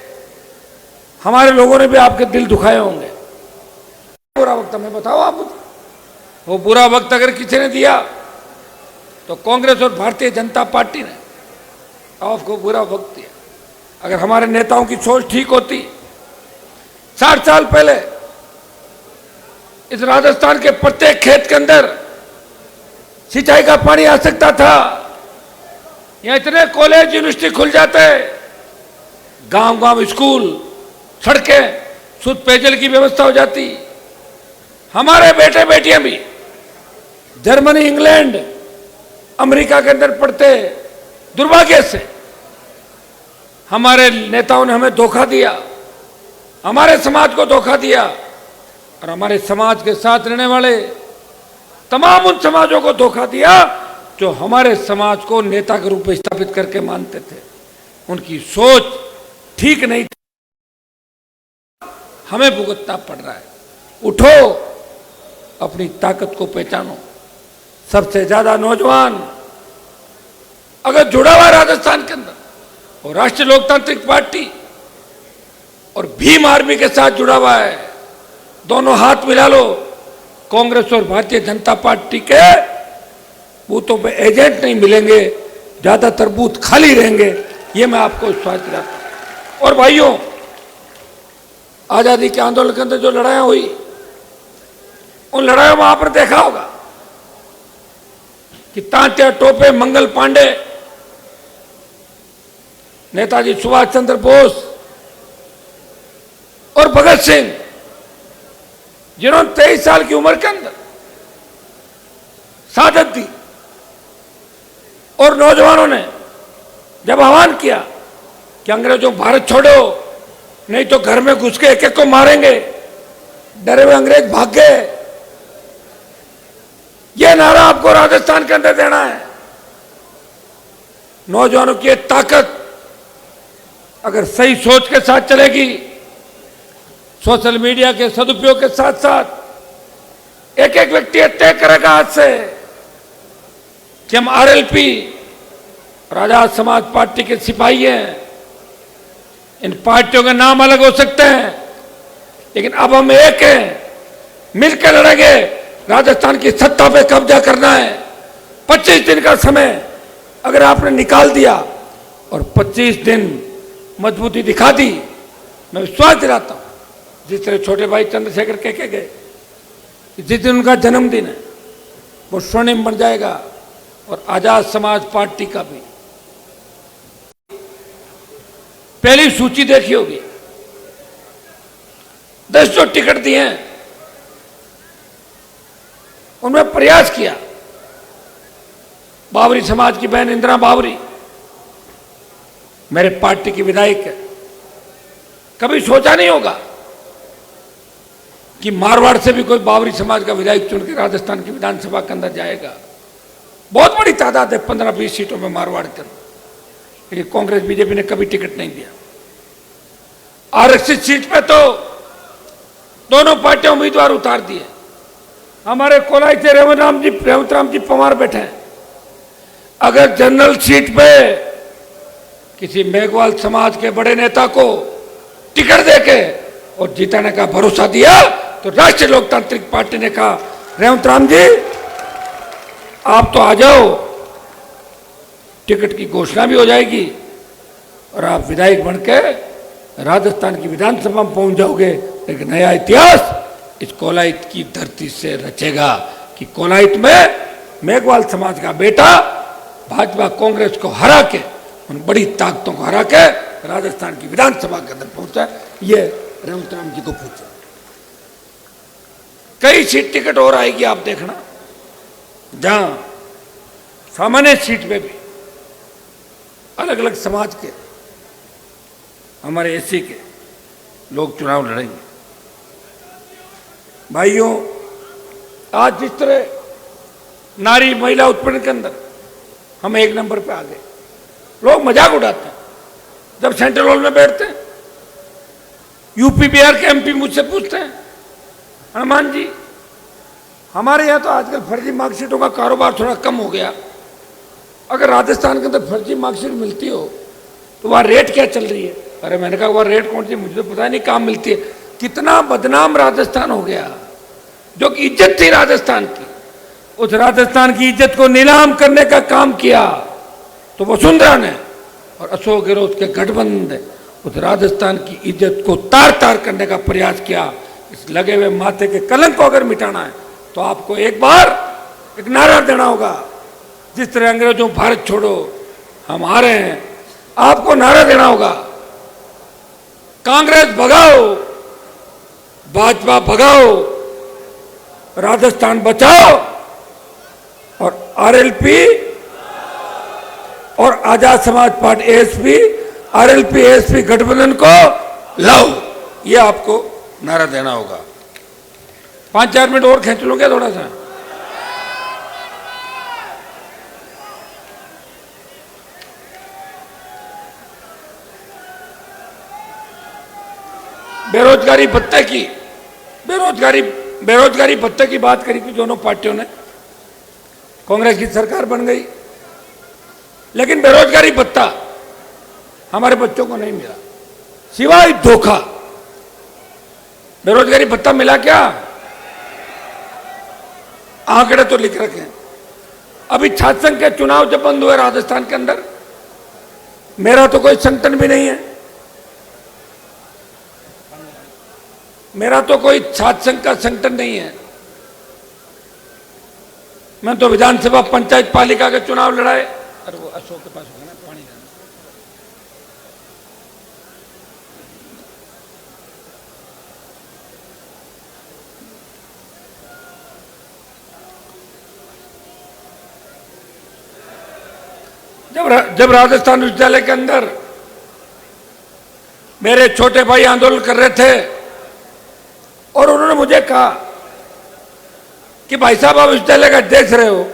हमारे लोगों ने भी आपके दिल दुखाए होंगे, बुरा वक्त हमें बताओ आप मुझे। वो बुरा वक्त अगर किसी ने दिया तो कांग्रेस और भारतीय जनता पार्टी ने आपको बुरा वक्त दिया। अगर हमारे नेताओं की सोच ठीक होती, 60 साल पहले इस राजस्थान के प्रत्येक खेत के अंदर सिंचाई का पानी आ सकता था। यहाँ इतने कॉलेज यूनिवर्सिटी खुल जाते, गांव गांव स्कूल, सड़कें, शुद्ध पेयजल की व्यवस्था हो जाती। हमारे बेटे बेटियां भी जर्मनी, इंग्लैंड, अमेरिका के अंदर पढ़ते। दुर्भाग्य से हमारे नेताओं ने हमें धोखा दिया, हमारे समाज को धोखा दिया और हमारे समाज के साथ रहने वाले तमाम उन समाजों को धोखा दिया जो हमारे समाज को नेता के रूप में स्थापित करके मानते थे। उनकी सोच ठीक नहीं थी, हमें भुगतना पड़ रहा है। उठो, अपनी ताकत को पहचानो। सबसे ज्यादा नौजवान अगर जुड़ा हुआ राजस्थान के अंदर और राष्ट्रीय लोकतांत्रिक पार्टी और भीम आर्मी के साथ जुड़ा हुआ है, दोनों हाथ मिला लो। कांग्रेस और भारतीय जनता पार्टी के बूथों पे एजेंट नहीं मिलेंगे, ज्यादातर बूथ खाली रहेंगे, ये मैं आपको विश्वास दिलाता हूं। और भाइयों, आजादी के आंदोलन के अंदर जो लड़ाइयां हुई, उन लड़ाइयों में आपने देखा होगा कि तांत्या टोपे, मंगल पांडे, नेताजी सुभाष चंद्र बोस और भगत सिंह, जिन्होंने 23 साल की उम्र के अंदर शहादत दी, और नौजवानों ने जब आह्वान किया कि अंग्रेजों भारत छोड़ो, नहीं तो घर में घुस के एक एक को मारेंगे, डरे हुए अंग्रेज भाग गए। यह नारा आपको राजस्थान के अंदर देना है। नौजवानों की ताकत अगर सही सोच के साथ चलेगी, सोशल मीडिया के सदुपयोग के साथ साथ एक एक व्यक्ति तय करेगा आज से कि हम आरएलपी और आजाद समाज पार्टी के सिपाही हैं। इन पार्टियों के नाम अलग हो सकते हैं, लेकिन अब हम एक हैं, मिलकर लड़ेंगे। राजस्थान की सत्ता पे कब्जा करना है। 25 दिन का समय अगर आपने निकाल दिया और 25 दिन मजबूती दिखा दी, मैं विश्वास दिलाता हूं, जिस तरह छोटे भाई चंद्रशेखर कह गए कि जिस दिन उनका जन्मदिन है वो स्वर्णिम बन जाएगा, और आजाद समाज पार्टी का भी। पहली सूची देखी होगी, 10 जो टिकट दिए हैं उनमें प्रयास किया। बावरी समाज की बहन इंदिरा बावरी मेरे पार्टी की विधायक है। कभी सोचा नहीं होगा कि मारवाड़ से भी कोई बावरी समाज का विधायक चुन के राजस्थान की विधानसभा के अंदर जाएगा। बहुत बड़ी तादाद है, 15-20 सीटों में मारवाड़ के अंदर, लेकिन कांग्रेस बीजेपी ने कभी टिकट नहीं दिया। आरक्षित सीट पे तो दोनों पार्टियां उम्मीदवार उतार दिए। हमारे कोलाई से रेवत राम जी पवार बैठे हैं। अगर जनरल सीट पे किसी मेघवाल समाज के बड़े नेता को टिकट देके और जिताने का भरोसा दिया तो राष्ट्रीय लोकतांत्रिक पार्टी ने कहा, रेवत राम जी आप तो आ जाओ, टिकट की घोषणा भी हो जाएगी और आप विधायक बनके राजस्थान की विधानसभा में पहुंच जाओगे। एक नया इतिहास इस कोलायत की धरती से रचेगा कि कोलायत में मेघवाल समाज का बेटा भाजपा कांग्रेस को हरा के, उन बड़ी ताकतों को हरा के राजस्थान की विधानसभा के अंदर पहुंचा। ये रेवत राम जी को पूछो। कई सीट टिकट और आएगी, आप देखना, जहां सामान्य सीट पे भी अलग अलग समाज के, हमारे एससी के लोग चुनाव लड़ेंगे। भाइयों, आज जिस तरह नारी महिला उत्पीड़न के अंदर हम 1 नंबर पे आ गए, लोग मजाक उड़ाते हैं जब सेंट्रल हॉल में बैठते हैं। यूपी बिहार के एमपी मुझसे पूछते हैं, हनुमान जी हमारे यहाँ तो आजकल फर्जी मार्कशीटों का कारोबार थोड़ा कम हो गया, अगर राजस्थान के अंदर फर्जी मार्कशीट मिलती हो तो वहाँ रेट क्या चल रही है? अरे मैंने कहा वह रेट कौन सी, मुझे तो पता नहीं कहाँ मिलती है। कितना बदनाम राजस्थान हो गया। जो कि इज्जत थी राजस्थान की, उस राजस्थान की इज्जत को नीलाम करने का काम किया तो वसुंधरा ने और अशोक गहलोत के गठबंधन ने उस राजस्थान की इज्जत को तार तार करने का प्रयास किया। इस लगे हुए माथे के कलंक को अगर मिटाना है तो आपको एक बार एक नारा देना होगा। जिस तरह अंग्रेजों भारत छोड़ो हम आ रहे हैं, आपको नारा देना होगा, कांग्रेस भगाओ, भाजपा भगाओ, राजस्थान बचाओ और आरएलपी और Azad Samaj party ASP, RLP ASP गठबंधन को लाओ। ये आपको नारा देना होगा। 5-4 मिनट और खींच लूंगे थोड़ा सा। बेरोजगारी भत्ते की बेरोजगारी भत्ते की बात करी थी दोनों पार्टियों ने। कांग्रेस की सरकार बन गई, लेकिन बेरोजगारी भत्ता हमारे बच्चों को नहीं मिला, सिवाय धोखा। बेरोजगारी भत्ता मिला क्या? आंकड़े तो लिख रखे हैं। अभी छात्र संघ के चुनाव जब बंद हुए राजस्थान के अंदर, मेरा तो कोई संगठन भी नहीं है, मेरा तो कोई छात्र संघ का संगठन नहीं है। मैं तो विधानसभा पंचायत पालिका के चुनाव लड़ाए। अरे वो अशोक के पास होगा ना पानी देना। जब राजस्थान विश्वविद्यालय के अंदर मेरे छोटे भाई आंदोलन कर रहे थे और उन्होंने मुझे कहा कि भाई साहब आप विश्वविद्यालय का अध्यक्ष रहे हो,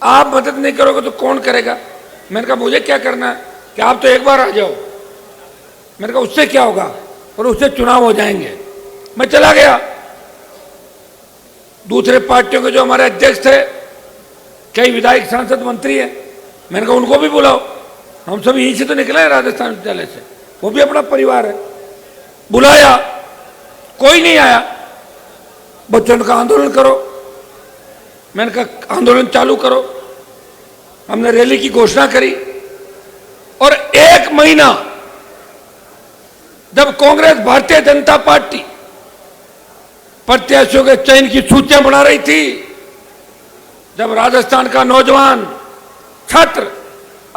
आप मदद नहीं करोगे तो कौन करेगा? मैंने कहा मुझे क्या करना है कि आप तो एक बार आ जाओ। मैंने कहा उससे क्या होगा, और उससे चुनाव हो जाएंगे। मैं चला गया। दूसरे पार्टियों के जो हमारे अध्यक्ष थे, कई विधायक सांसद मंत्री हैं, मैंने कहा उनको भी बुलाओ, हम सब यहीं से तो निकले हैं राजस्थान विश्वविद्यालय से, वो भी अपना परिवार है। बुलाया, कोई नहीं आया। बच्चों का आंदोलन करो, मैंने कहा आंदोलन चालू करो। हमने रैली की घोषणा करी और 1 महीना जब कांग्रेस भारतीय जनता पार्टी प्रत्याशियों के चयन की सूचियां बना रही थी, जब राजस्थान का नौजवान छात्र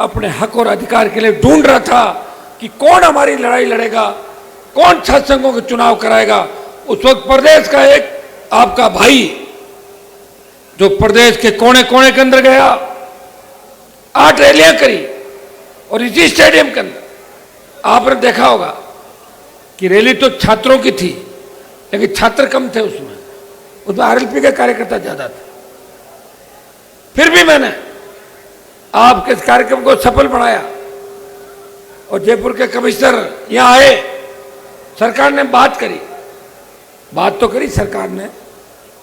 अपने हक और अधिकार के लिए ढूंढ रहा था कि कौन हमारी लड़ाई लड़ेगा, कौन छात्र संघों के चुनाव कराएगा, उस वक्त प्रदेश का एक आपका भाई जो प्रदेश के कोने कोने के अंदर गया, 8 रैलियां करी और इसी स्टेडियम के अंदर आपने देखा होगा कि रैली तो छात्रों की थी, लेकिन छात्र कम थे उसमें आरएलपी के कार्यकर्ता ज्यादा थे। फिर भी मैंने आपके इस कार्यक्रम को सफल बनाया और जयपुर के कमिश्नर यहां आए, सरकार ने बात करी, बात तो करी सरकार ने,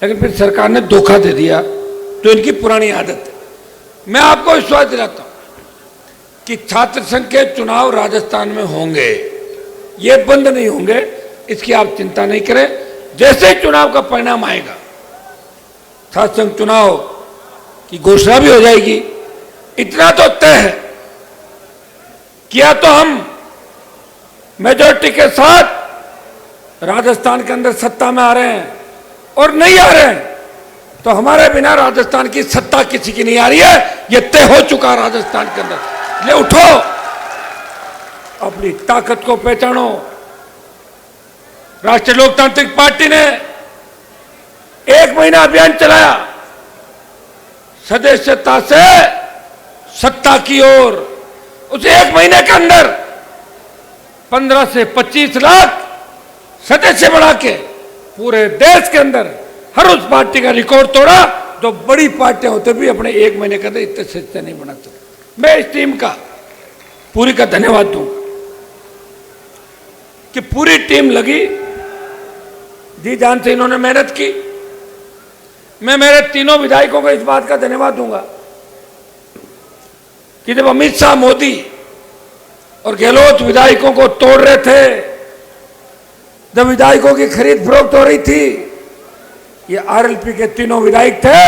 लेकिन फिर सरकार ने धोखा दे दिया, जो इनकी पुरानी आदत है। मैं आपको विश्वास दिलाता हूं कि छात्र संघ के चुनाव राजस्थान में होंगे, ये बंद नहीं होंगे, इसकी आप चिंता नहीं करें। जैसे ही चुनाव का परिणाम आएगा, छात्र संघ चुनाव की घोषणा भी हो जाएगी। इतना तो तय है कि या तो हम मेजॉरिटी के साथ राजस्थान के अंदर सत्ता में आ रहे हैं और नहीं आ रहे हैं तो हमारे बिना राजस्थान की सत्ता किसी की नहीं आ रही है। ये तय हो चुका राजस्थान के अंदर। ले उठो, अपनी ताकत को पहचानो। राष्ट्रीय लोकतांत्रिक पार्टी ने 1 महीना अभियान चलाया, सदस्यता से सत्ता की ओर। उस 1 महीने के अंदर 15 से 25 लाख सदस्य बढ़ा के पूरे देश के अंदर हर उस पार्टी का रिकॉर्ड तोड़ा जो बड़ी पार्टियां होते भी अपने 1 महीने के अंदर इतने सदस्य नहीं बनाते। मैं इस टीम का पूरी का धन्यवाद दूंगा कि पूरी टीम लगी, जी जान से इन्होंने मेहनत की। मैं मेरे तीनों विधायकों को इस बात का धन्यवाद दूंगा कि जब अमित शाह, मोदी और गहलोत विधायकों को तोड़ रहे थे, जब विधायकों की खरीद फरोख्त हो रही थी, ये आरएलपी के तीनों विधायक थे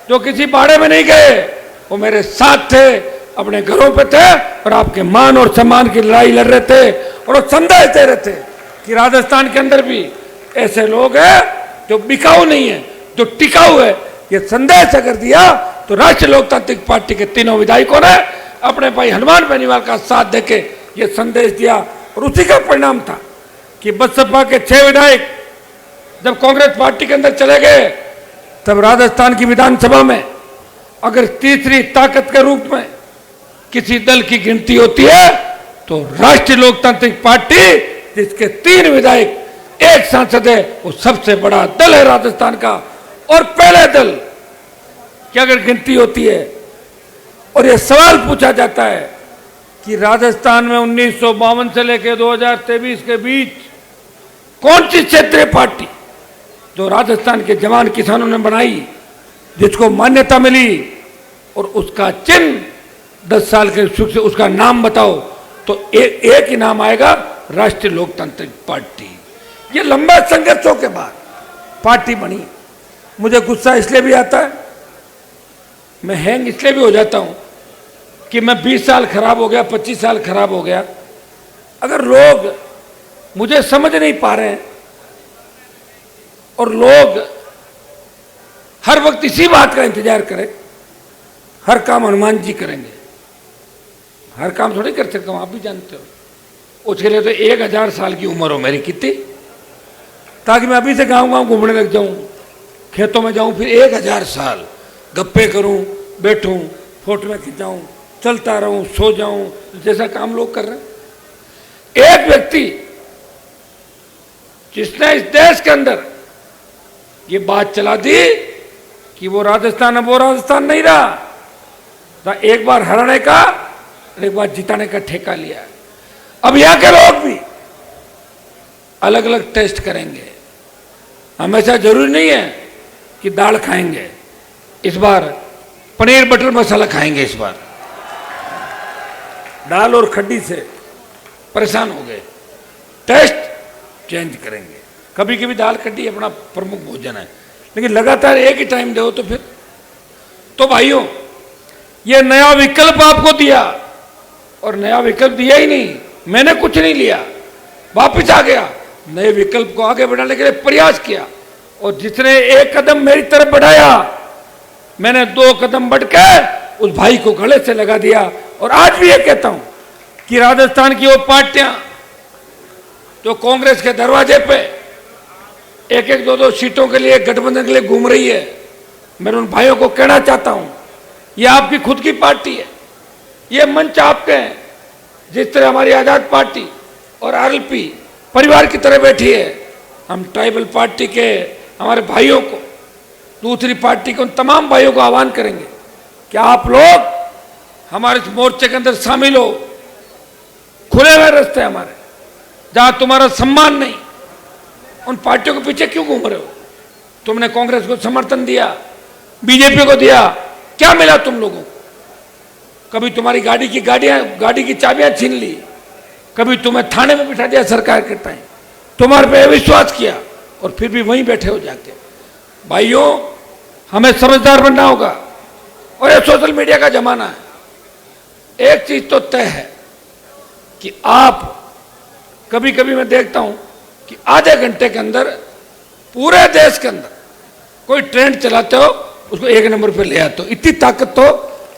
जो किसी बाड़े में नहीं गए, वो मेरे साथ थे, अपने घरों पे थे और आपके मान और सम्मान की लड़ाई लड़ रहे थे और वो संदेश दे रहे थे कि राजस्थान के अंदर भी ऐसे लोग हैं जो बिकाऊ नहीं है, जो टिकाऊ है। ये संदेश अगर दिया तो राष्ट्रीय लोकतांत्रिक पार्टी के तीनों विधायकों ने अपने भाई हनुमान बेनीवाल का साथ देके ये संदेश दिया और उसी का परिणाम था कि बसपा के 6 विधायक जब कांग्रेस पार्टी के अंदर चले गए, तब राजस्थान की विधानसभा में अगर तीसरी ताकत के रूप में किसी दल की गिनती होती है तो राष्ट्रीय लोकतांत्रिक पार्टी जिसके 3 विधायक 1 सांसद है, वो सबसे बड़ा दल है राजस्थान का और पहले दल की अगर गिनती होती है। और यह सवाल पूछा जाता है कि राजस्थान में 1952 से लेकर 2023 के बीच कौन सी क्षेत्रीय पार्टी जो राजस्थान के जवान किसानों ने बनाई, जिसको मान्यता मिली और उसका चिन्ह 10 साल के सुख से उसका नाम बताओ तो एक ही नाम आएगा, राष्ट्रीय लोकतांत्रिक पार्टी। ये लंबे संघर्षों के बाद पार्टी बनी। मुझे गुस्सा इसलिए भी आता है, मैं हैंग इसलिए भी हो जाता हूं कि मैं 20 साल खराब हो गया, 25 साल खराब हो गया। अगर लोग मुझे समझ नहीं पा रहे हैं और लोग हर वक्त इसी बात का इंतजार करें, हर काम हनुमान जी करेंगे, हर काम थोड़ी कर सकता हूं, आप भी जानते हो। उसके लिए तो 1000 साल की उम्र हो मेरी कितनी, ताकि मैं अभी से गांव गांव घूमने लग जाऊं, खेतों में जाऊं, फिर 1000 साल गप्पे करूं, बैठूं, फोटो में खिंचाऊं, चलता रहूं, सो जाऊं, जैसा काम लोग कर रहे हैं। एक व्यक्ति जिसने इस देश के अंदर ये बात चला दी कि वो राजस्थान, अब वो राजस्थान नहीं रहा, एक बार हराने का एक बार जिताने का ठेका लिया। अब यहां के लोग भी अलग अलग टेस्ट करेंगे। हमेशा जरूरी नहीं है कि दाल खाएंगे, इस बार पनीर बटर मसाला खाएंगे। इस बार दाल और खड्डी से परेशान हो गए, टेस्ट चेंज करेंगे। कभी कभी दाल खड्डी अपना प्रमुख भोजन है, लेकिन लगातार एक ही टाइम दो तो फिर तो भाइयों, ये नया विकल्प आपको दिया और नया विकल्प दिया ही नहीं, मैंने कुछ नहीं लिया, वापिस आ गया, नए विकल्प को आगे बढ़ाने के लिए प्रयास किया। और जिसने 1 कदम मेरी तरफ बढ़ाया, मैंने 2 कदम बढ़ के उस भाई को गले से लगा दिया। और आज भी ये कहता हूं कि राजस्थान की वो पार्टियां जो कांग्रेस के दरवाजे पे 1-1, 2-2 सीटों के लिए गठबंधन के लिए घूम रही है, मैं उन भाइयों को कहना चाहता हूं, ये आपकी खुद की पार्टी है, ये मंच आपके हैं। जिस तरह हमारी आजाद पार्टी और आरएलपी परिवार की तरह बैठी है, हम ट्राइबल पार्टी के हमारे भाइयों को, दूसरी पार्टी के उन तमाम भाइयों को आह्वान करेंगे कि आप लोग हमारे इस मोर्चे के अंदर शामिल हो। खुले हुए रास्ते हमारे, जहां तुम्हारा सम्मान नहीं, उन पार्टियों के पीछे क्यों घूम रहे हो? तुमने कांग्रेस को समर्थन दिया, बीजेपी को दिया, क्या मिला तुम लोगों को? कभी तुम्हारी गाड़ी की चाबियां छीन ली, कभी तुम्हें थाने में बिठा दिया सरकार के टाइम, तुम्हारे पे विश्वास किया और फिर भी वहीं बैठे हो जाके। भाइयों, हमें समझदार बनना होगा और ये सोशल मीडिया का जमाना है। एक चीज तो तय है कि आप, कभी कभी मैं देखता हूं कि आधे घंटे के अंदर पूरे देश के अंदर कोई ट्रेंड चलाते हो, उसको 1 नंबर पे ले आते हो। इतनी ताकत तो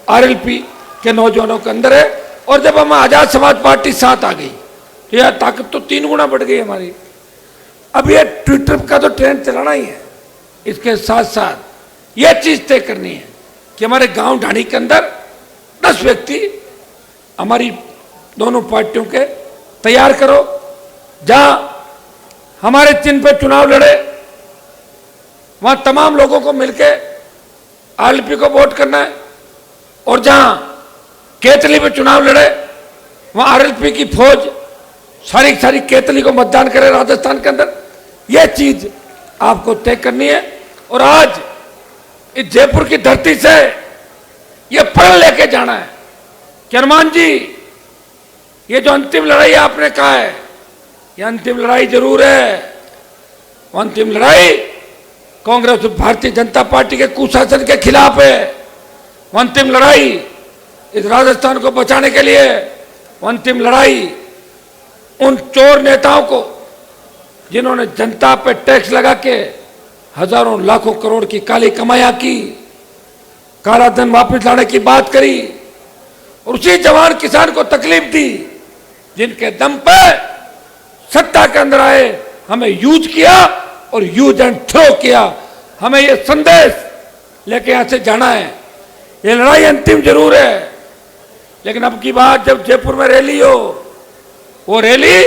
आरएलपी के नौजवानों के अंदर है। और जब हम आजाद समाज पार्टी साथ आ गई तो यह ताकत तो 3 गुना बढ़ गई हमारी। अब ये ट्विटर का तो ट्रेंड चलाना ही है, इसके साथ साथ यह चीज तय करनी है कि हमारे गांव ढाणी के अंदर 10 व्यक्ति हमारी दोनों पार्टियों के तैयार करो, जहां हमारे चिन्ह पर चुनाव लड़े, वहां तमाम लोगों को मिलकर आरएलपी को वोट करना है। और जहां केतली पे चुनाव लड़े, वहां आरएलपी की फौज सारी केतली को मतदान करे राजस्थान के अंदर। यह चीज आपको तय करनी है। और आज इस जयपुर की धरती से यह प्रण लेके जाना है कि हनुमान जी, ये जो अंतिम लड़ाई आपने कहा है, यह अंतिम लड़ाई जरूर है। अंतिम लड़ाई कांग्रेस भारतीय जनता पार्टी के कुशासन के खिलाफ है। अंतिम लड़ाई इस राजस्थान को बचाने के लिए, अंतिम लड़ाई उन चोर नेताओं को जिन्होंने जनता पे टैक्स लगा के हजारों लाखों करोड़ की काली कमाइयां की, काला धन वापस लाने की बात करी, और उसी जवान किसान को तकलीफ दी जिनके दम पे सत्ता के अंदर आए, हमें यूज किया और यूज एंड थ्रो किया। हमें यह संदेश लेके यहां से जाना है। ये लड़ाई अंतिम जरूर है, लेकिन अब की बात जब जयपुर में रैली हो, वो रैली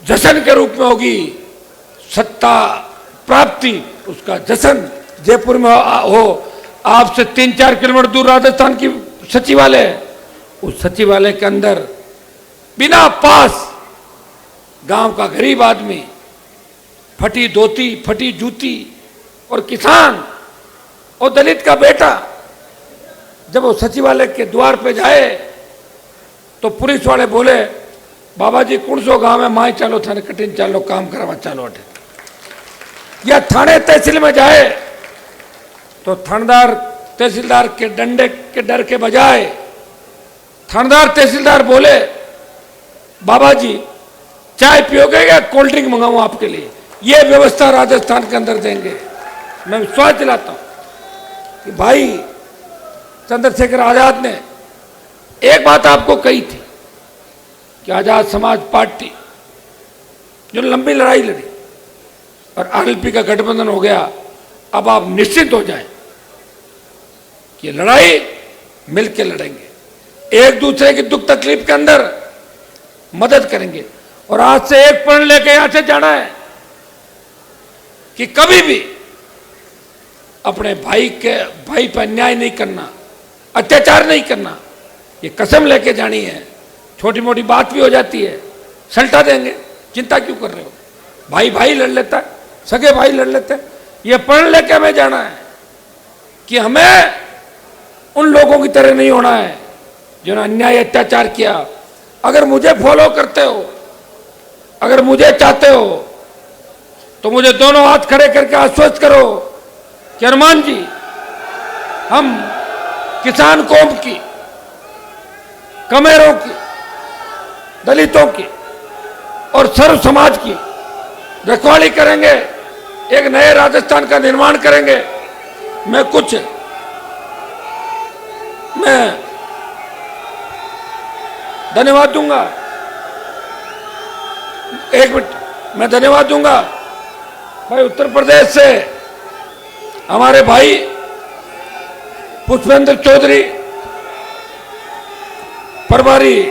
जश्न के रूप में होगी। सत्ता प्राप्ति उसका जश्न जयपुर में हो। आपसे 3-4 किलोमीटर दूर राजस्थान की सचिवालय, उस सचिवालय के अंदर बिना पास गांव का गरीब आदमी, फटी धोती, फटी जूती, और किसान और दलित का बेटा जब वो सचिवालय के द्वार पे जाए तो पुलिस वाले बोले, बाबा जी कौन सो गांव में माई चालो थाने कठिन चालो काम करवा चालो अटे। या थाने तहसील में जाए तो थानेदार तहसीलदार के डंडे के डर के बजाय थानेदार तहसीलदार बोले, बाबा जी चाय पियोगे या कोल्ड ड्रिंक मंगाऊं आपके लिए। यह व्यवस्था राजस्थान के अंदर देंगे। मैं विश्वास दिलाता हूं कि भाई चंद्रशेखर आजाद ने एक बात आपको कही थी कि आजाद समाज पार्टी जो लंबी लड़ाई लड़ी और आरएलपी का गठबंधन हो गया, अब आप निश्चित हो जाएं कि लड़ाई मिलकर लड़ेंगे, एक दूसरे की दुख तकलीफ के अंदर मदद करेंगे। और आज से एक प्रण लेके यहां से जाना है कि कभी भी अपने भाई पर अन्याय नहीं करना, अत्याचार नहीं करना। ये कसम लेके जानी है। छोटी मोटी बात भी हो जाती है, सल्टा देंगे, चिंता क्यों कर रहे हो। भाई भाई लड़ लेता है, सगे भाई लड़ लेते हैं। ये प्रण लेके हमें जाना है कि हमें उन लोगों की तरह नहीं होना है जिन्होंने अन्याय अत्याचार किया। अगर मुझे फॉलो करते हो, अगर मुझे चाहते हो, तो मुझे दोनों हाथ खड़े करके आश्वस्त करो कि हनुमान जी, हम किसान कौम की, कमेरों की, दलितों की और सर्व समाज की रखवाली करेंगे, एक नए राजस्थान का निर्माण करेंगे। मैं धन्यवाद दूंगा, एक मिनट, मैं धन्यवाद दूंगा भाई उत्तर प्रदेश से हमारे भाई पुष्पेंद्र चौधरी, प्रभारी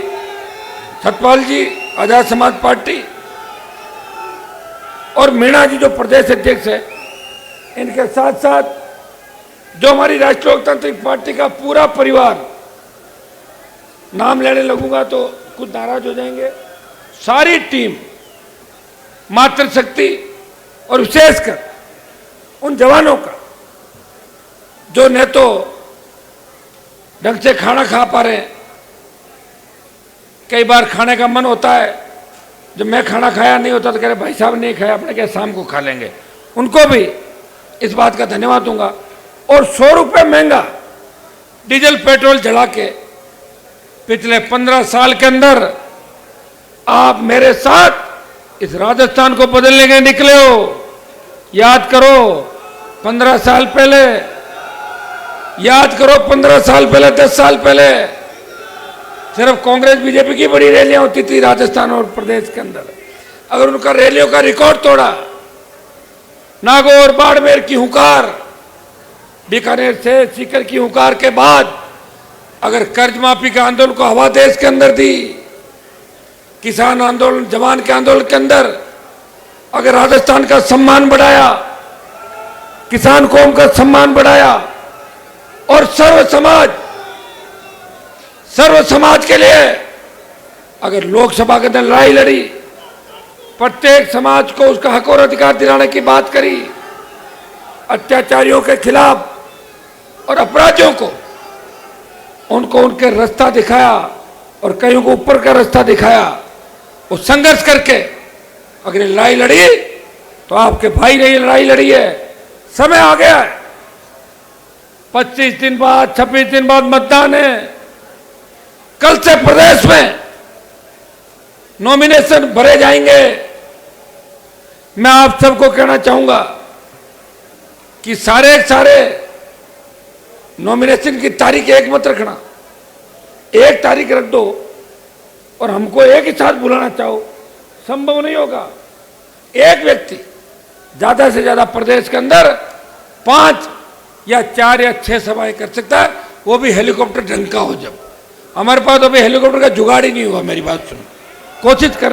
सतपाल जी आजाद समाज पार्टी, और मीणा जी जो प्रदेश अध्यक्ष है। इनके साथ साथ जो हमारी राष्ट्रीय लोकतांत्रिक पार्टी का पूरा परिवार, नाम लेने लगूंगा तो कुछ नाराज हो जाएंगे। सारी टीम, मातृशक्ति और विशेषकर उन जवानों का जो न तो ढंग से खाना खा पा रहे हैं, कई बार खाने का मन होता है, जब मैं खाना खाया नहीं होता तो कह रहे भाई साहब नहीं खाया, अपने क्या शाम को खा लेंगे। उनको भी इस बात का धन्यवाद दूंगा। और 100 रुपये महंगा डीजल पेट्रोल जला के पिछले 15 साल के अंदर आप मेरे साथ इस राजस्थान को बदलने के निकले हो। याद करो 15 साल पहले, याद करो 15 साल पहले, 10 साल पहले सिर्फ कांग्रेस बीजेपी की बड़ी रैलियां होती थी राजस्थान और प्रदेश के अंदर। अगर उनका रैलियों का रिकॉर्ड तोड़ा, नागौर बाड़मेर की हुंकार, बीकानेर से सीकर की हुंकार के बाद अगर कर्ज माफी के आंदोलन को हवा देश के अंदर दी, किसान आंदोलन, जवान के आंदोलन के अंदर अगर राजस्थान का सम्मान बढ़ाया, किसान कौम का सम्मान बढ़ाया, और सर्व समाज के लिए अगर लोकसभा के अंदर लड़ाई लड़ी, प्रत्येक समाज को उसका हक और अधिकार दिलाने की बात करी, अत्याचारियों के खिलाफ और अपराधियों को उनको उनके रास्ता दिखाया और कईयों को ऊपर का रास्ता दिखाया। वो संघर्ष करके अगर लड़ाई लड़ी तो आपके भाई ने ये लड़ाई लड़ी है, समय आ गया है। 25 दिन बाद, 26 दिन बाद मतदान है। कल से प्रदेश में नॉमिनेशन भरे जाएंगे। मैं आप सबको कहना चाहूंगा कि सारे नॉमिनेशन की तारीख एक मत रखना, एक तारीख रख दो और हमको एक ही साथ बुलाना चाहो, संभव नहीं होगा। एक व्यक्ति ज्यादा से ज्यादा प्रदेश के अंदर 5 या 4 या 6 सभाएं कर सकता है, वो भी हेलीकॉप्टर ढंग का हो। जब हमारे पास अभी हेलीकॉप्टर का जुगाड़ ही नहीं हुआ। मेरी बात सुनो, कोशिश कर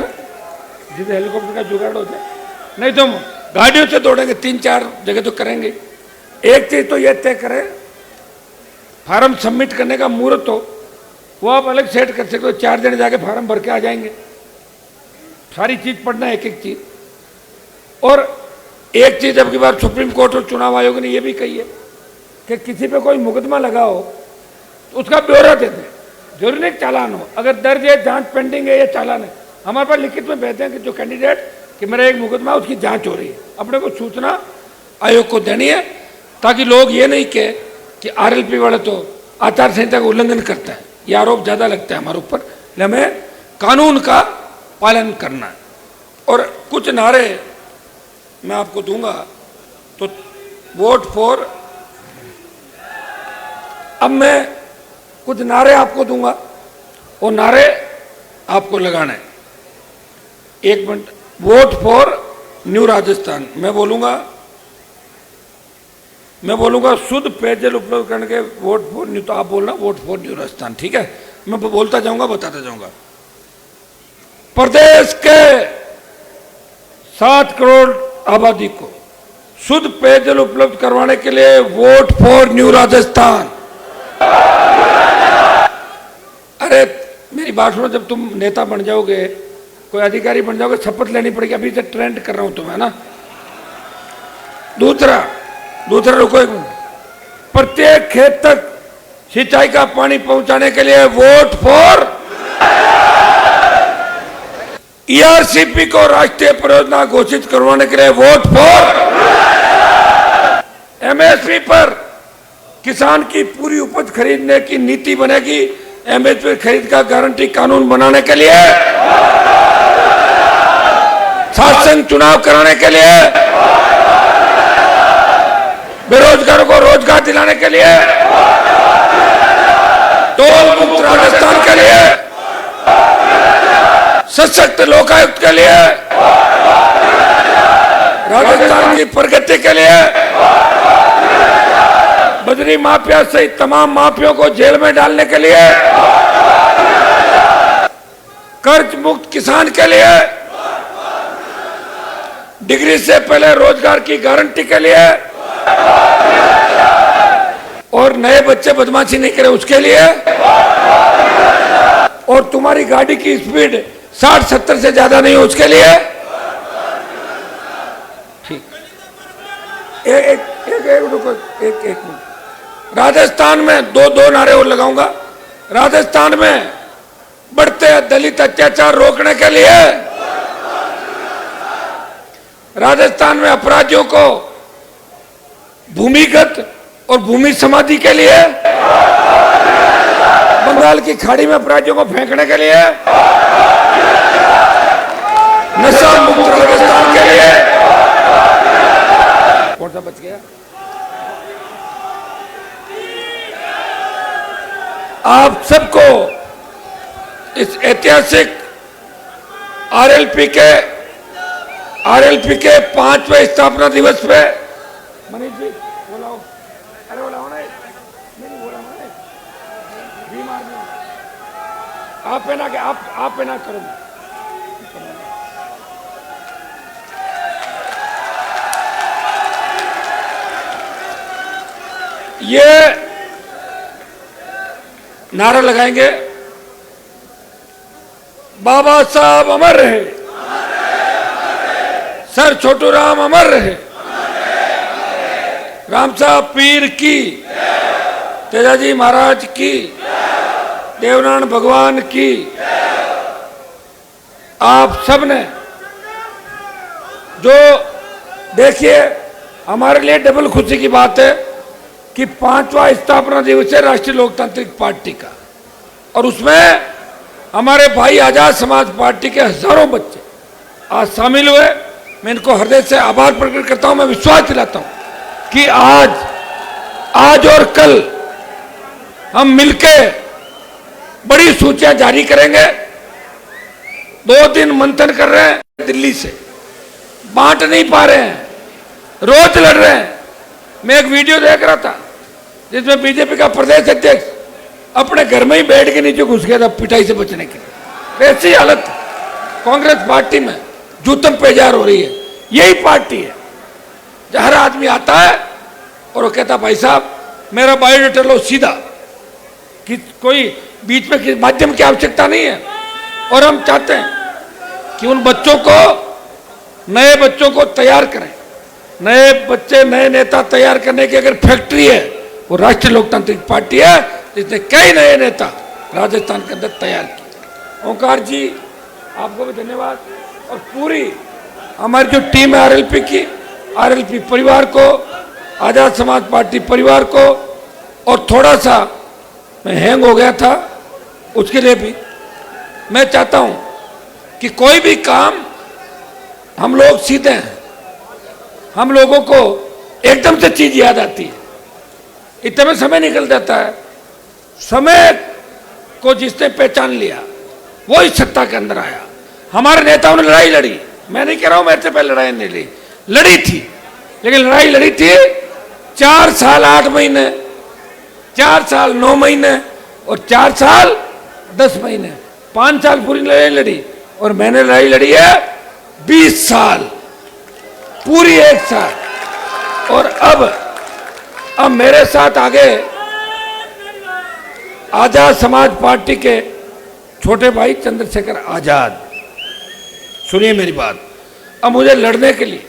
जिसे हेलीकॉप्टर का जुगाड़ हो जाए, नहीं तो गाड़ियों से दौड़ेंगे, 3-4 जगह तो करेंगे। एक चीज तो ये तय करें, फार्म सबमिट करने का मुहूर्त हो वो आप अलग सेट कर सकते हो। 4 जने जाके फार्म भर के आ जाएंगे। सारी चीज पढ़ना, एक एक चीज। और एक चीज अब की बार सुप्रीम कोर्ट और चुनाव आयोग ने यह भी कही है कि किसी पे कोई मुकदमा लगा हो तो उसका ब्यौरा दे दें। जरूरी नहीं चालान हो, अगर दर्ज है, जांच पेंडिंग है या चालान है, हमारे पास लिखित में भेजते हैं कि जो कैंडिडेट कि मेरा एक मुकदमा उसकी जांच हो रही है, अपने को सूचना आयोग को देनी है, ताकि लोग ये नहीं कहे कि आरएलपी वाले तो आचार संहिता का उल्लंघन करता है। ये आरोप ज्यादा लगता है हमारे ऊपर, इसलिए हमें कानून का पालन करना है। और कुछ नारे मैं आपको दूंगा, तो वोट फॉर, अब मैं कुछ नारे आपको दूंगा, वो नारे आपको लगाना है। 1 minute. Vote for new Rajasthan. मैं बोलूंगा शुद्ध पेयजल उपलब्ध करने के वोट फॉर न्यू, तो आप बोलना वोट फॉर न्यू राजस्थान, ठीक है? मैं बोलता जाऊंगा, बताता जाऊंगा। प्रदेश के 7 करोड़ आबादी को शुद्ध पेयजल उपलब्ध करवाने के लिए वोट फॉर न्यू राजस्थान। अरे मेरी बात सुनो, जब तुम नेता बन जाओगे, कोई अधिकारी बन जाओगे, शपथ लेनी पड़ेगी। अभी से ट्रेंड कर रहा हूं तुम्हें ना। दूसरा रुको एक मिनट। प्रत्येक खेत तक सिंचाई का पानी पहुंचाने के लिए वोट फॉर ईआरसीपी को राष्ट्रीय परियोजना घोषित करवाने के लिए वोट फॉर एमएसपी पर किसान की पूरी उपज खरीदने की नीति बनेगी। एमएसपी खरीद का गारंटी कानून बनाने के लिए, शासन चुनाव कराने के लिए, बेरोजगारों को रोजगार दिलाने के लिए, टोल मुक्त राजस्थान के लिए, सशक्त लोकायुक्त के लिए, राजस्थान की प्रगति के लिए, बजरी माफिया सहित तमाम माफियों को जेल में डालने के लिए, कर्ज मुक्त किसान के लिए, डिग्री से पहले रोजगार की गारंटी के लिए, और नए बच्चे बदमाशी नहीं करें उसके लिए, और तुम्हारी गाड़ी की स्पीड 60-70 से ज्यादा नहीं हो उसके लिए। ठीक, एक मिनट। राजस्थान में दो नारे और लगाऊंगा। राजस्थान में बढ़ते दलित अत्याचार रोकने के लिए, राजस्थान में अपराधियों को भूमिगत और भूमि समाधि के लिए, बंगाल की खाड़ी में अपराधियों को फेंकने के लिए, नशा मुक्त राजस्थान के लिए। कौन सा बच गया? आप सबको इस ऐतिहासिक आरएलपी के 5वें स्थापना दिवस पे, मनीष जी बोलाओ, अरे बोलाओ ना, नहीं बोला मैंने, बीमार नहीं, आप पहना के आप पहना करो। ये नारा लगाएंगे, बाबा साहब अमर रहे, सर छोटू राम अमर रहे, राम साहब पीर की, तेजाजी महाराज की, देवनारायण भगवान की। आप सब ने जो देखिए हमारे लिए डबल खुशी की बात है कि 5वां स्थापना दिवस है राष्ट्रीय लोकतांत्रिक पार्टी का, और उसमें हमारे भाई आजाद समाज पार्टी के हजारों बच्चे आज शामिल हुए। मैं इनको हृदय से आभार प्रकट करता हूं। मैं विश्वास दिलाता हूं कि आज और कल हम मिलकर बड़ी सूचियां जारी करेंगे। 2 दिन मंथन कर रहे हैं, दिल्ली से बांट नहीं पा रहे हैं, रोज लड़ रहे हैं। मैं एक वीडियो देख रहा था जिसमें बीजेपी का प्रदेश अध्यक्ष अपने घर में ही बैठ के नीचे घुस गया था पिटाई से बचने के लिए। ऐसी हालत कांग्रेस पार्टी में जूतम पेजार हो रही है। यही पार्टी है जहां हर आदमी आता है और वो कहता भाई साहब मेरा बायोडेटा लो सीधा, कि कोई बीच में किसी माध्यम की आवश्यकता नहीं है। और हम चाहते हैं कि उन बच्चों को, नए बच्चों को तैयार करें। नए बच्चे, नए नेता तैयार करने की अगर फैक्ट्री है वो राष्ट्रीय लोकतांत्रिक पार्टी है, जिसने कई नए नेता राजस्थान के अंदर तैयार किए। ओंकार जी आपको भी धन्यवाद, और पूरी हमारी जो टीम है आरएलपी की, आरएलपी परिवार को, आजाद समाज पार्टी परिवार को, और थोड़ा सा मैं हैंग हो गया था उसके लिए भी मैं चाहता हूं कि कोई भी काम हम लोग सीधे हैं, हम लोगों को एकदम से चीज याद आती है, इतने में समय निकल जाता है। समय को जिसने पहचान लिया वो इस सत्ता के अंदर आया। हमारे नेताओं ने लड़ाई लड़ी, मैं नहीं कह रहा हूं मेरे से पहले लड़ाई नहीं लड़ी थी, लेकिन लड़ाई लड़ी थी 4 साल 8 महीने, 4 साल 9 महीने और 4 साल 10 महीने, 5 साल पूरी लड़ाई लड़ी। और मैंने लड़ाई लड़ी है 20 साल, पूरी 1 साल। और अब मेरे साथ आगे आजाद समाज पार्टी के छोटे भाई चंद्रशेखर आजाद, सुनिए मेरी बात। अब मुझे लड़ने के लिए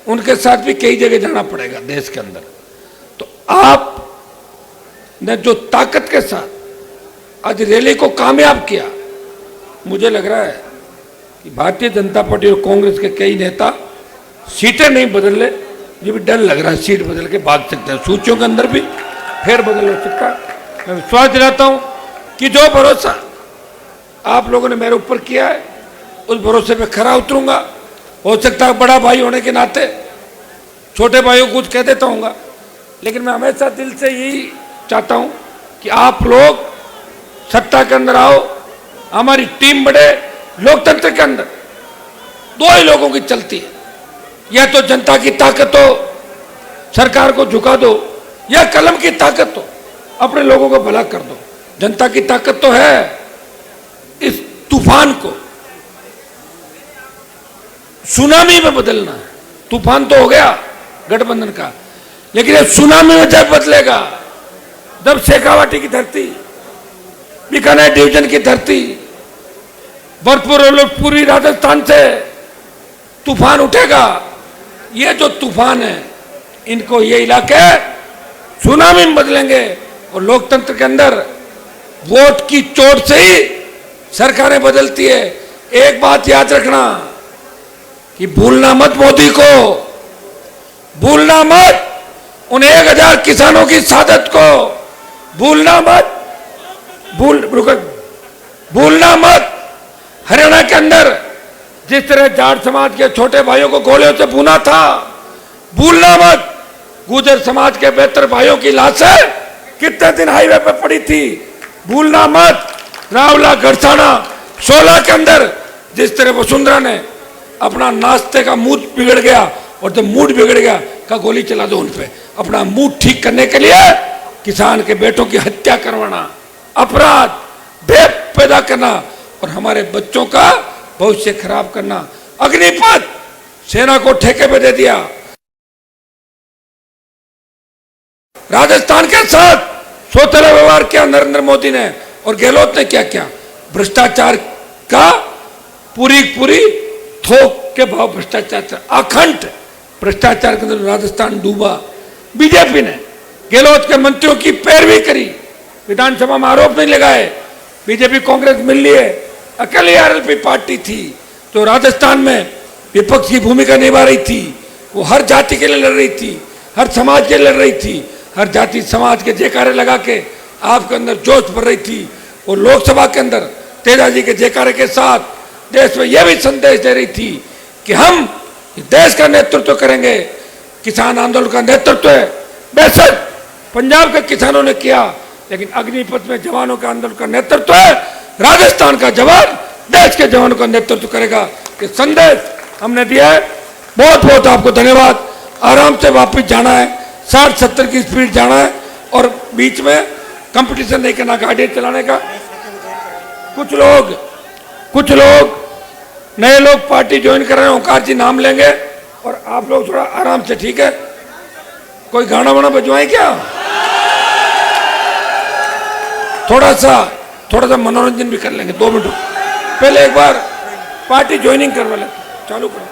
उनके साथ भी कई जगह जाना पड़ेगा देश के अंदर। तो आप ने जो ताकत के साथ आज रैली को कामयाब किया, मुझे लग रहा है कि भारतीय जनता पार्टी और कांग्रेस के कई नेता सीटें नहीं बदल ले, ये भी डर लग रहा है सीट बदल के भाग सकते हैं, सूचियों के अंदर भी फेर बदल हो सकता है। मैं विश्वास दिलाता हूं कि जो भरोसा आप लोगों ने मेरे ऊपर किया है उस भरोसे पे खरा उतरूंगा। हो सकता है बड़ा भाई होने के नाते छोटे भाइयों को कुछ कह देता हूँगा, लेकिन मैं हमेशा दिल से यही चाहता हूं कि आप लोग सत्ता के अंदर आओ, हमारी टीम बढ़े। लोकतंत्र के अंदर 2 ही लोगों की चलती है, या तो जनता की ताकत हो सरकार को झुका दो, या कलम की ताकत हो अपने लोगों को भला कर दो। जनता की ताकत तो है इस तूफान को सुनामी में बदलना है। तूफान तो हो गया गठबंधन का, लेकिन ये सुनामी में जब बदलेगा, जब शेखावाटी की धरती, बीकानेर डिवीजन की धरती, भरपूर पूरी राजस्थान से तूफान उठेगा। ये जो तूफान है, इनको ये इलाके सुनामी में बदलेंगे। और लोकतंत्र के अंदर वोट की चोट से ही सरकारें बदलती है। एक बात याद रखना कि भूलना मत मोदी को, भूलना मत उन 1000 किसानों की शहादत को, भूलना मत भूलना मत हरियाणा के अंदर जिस तरह जाट समाज के छोटे भाइयों को गोलियों से भूना था। भूलना मत गुर्जर समाज के बेहतर भाइयों की लाशें कितने दिन हाईवे पर पड़ी थी। भूलना मत रावला गढ़साना 16 के अंदर जिस तरह वसुंधरा ने अपना नाश्ते का मूड बिगड़ गया, और जब मूड बिगड़ गया का गोली चला दो उन पे। अपना मूड ठीक करने के लिए किसान के बेटों की हत्या करवाना, अपराध, भेद पैदा करना और हमारे बच्चों का भविष्य खराब करना। अग्निपथ सेना को ठेके पे दे दिया। राजस्थान के साथ सोतला व्यवहार किया नरेंद्र मोदी ने, और गहलोत ने क्या किया? भ्रष्टाचार का पूरी थोक के भाव भ्रष्टाचार, अखंड भ्रष्टाचार के अंदर राजस्थान डूबा। बीजेपी ने गहलोत के मंत्रियों की पैरवी करी, विधानसभा में आरोप नहीं लगाए। बीजेपी कांग्रेस मिल लिए, अकेली आरएलपी पार्टी थी जो राजस्थान में विपक्ष की भूमिका निभा रही थी। वो हर जाति के लिए लड़ रही थी, हर समाज के लिए लड़ रही थी, हर जाति समाज के जयकारे लगा के आपके अंदर जोश भर रही थी। वो लोकसभा के अंदर तेजा जी के जयकारे के साथ देश में यह भी संदेश दे रही थी कि हम देश का नेतृत्व करेंगे। किसान आंदोलन का नेतृत्व है बेशक पंजाब के किसानों ने किया, लेकिन अग्निपथ में जवानों के आंदोलन का नेतृत्व है राजस्थान का जवान देश के जवानों का नेतृत्व करेगा। ये संदेश हमने दिया है। बहुत बहुत आपको धन्यवाद। आराम से वापस जाना है, 60-70 की स्पीड जाना है और बीच में कंपटीशन नहीं करना गाड़ी चलाने का। कुछ लोग नए लोग पार्टी ज्वाइन कर रहे हैं, ओंकार जी नाम लेंगे और आप लोग थोड़ा आराम से, ठीक है? कोई गाना वाना बजवाए क्या? थोड़ा सा मनोरंजन भी कर लेंगे 2 मिनट। पहले एक बार पार्टी ज्वाइनिंग करवा लेते, चालू करो।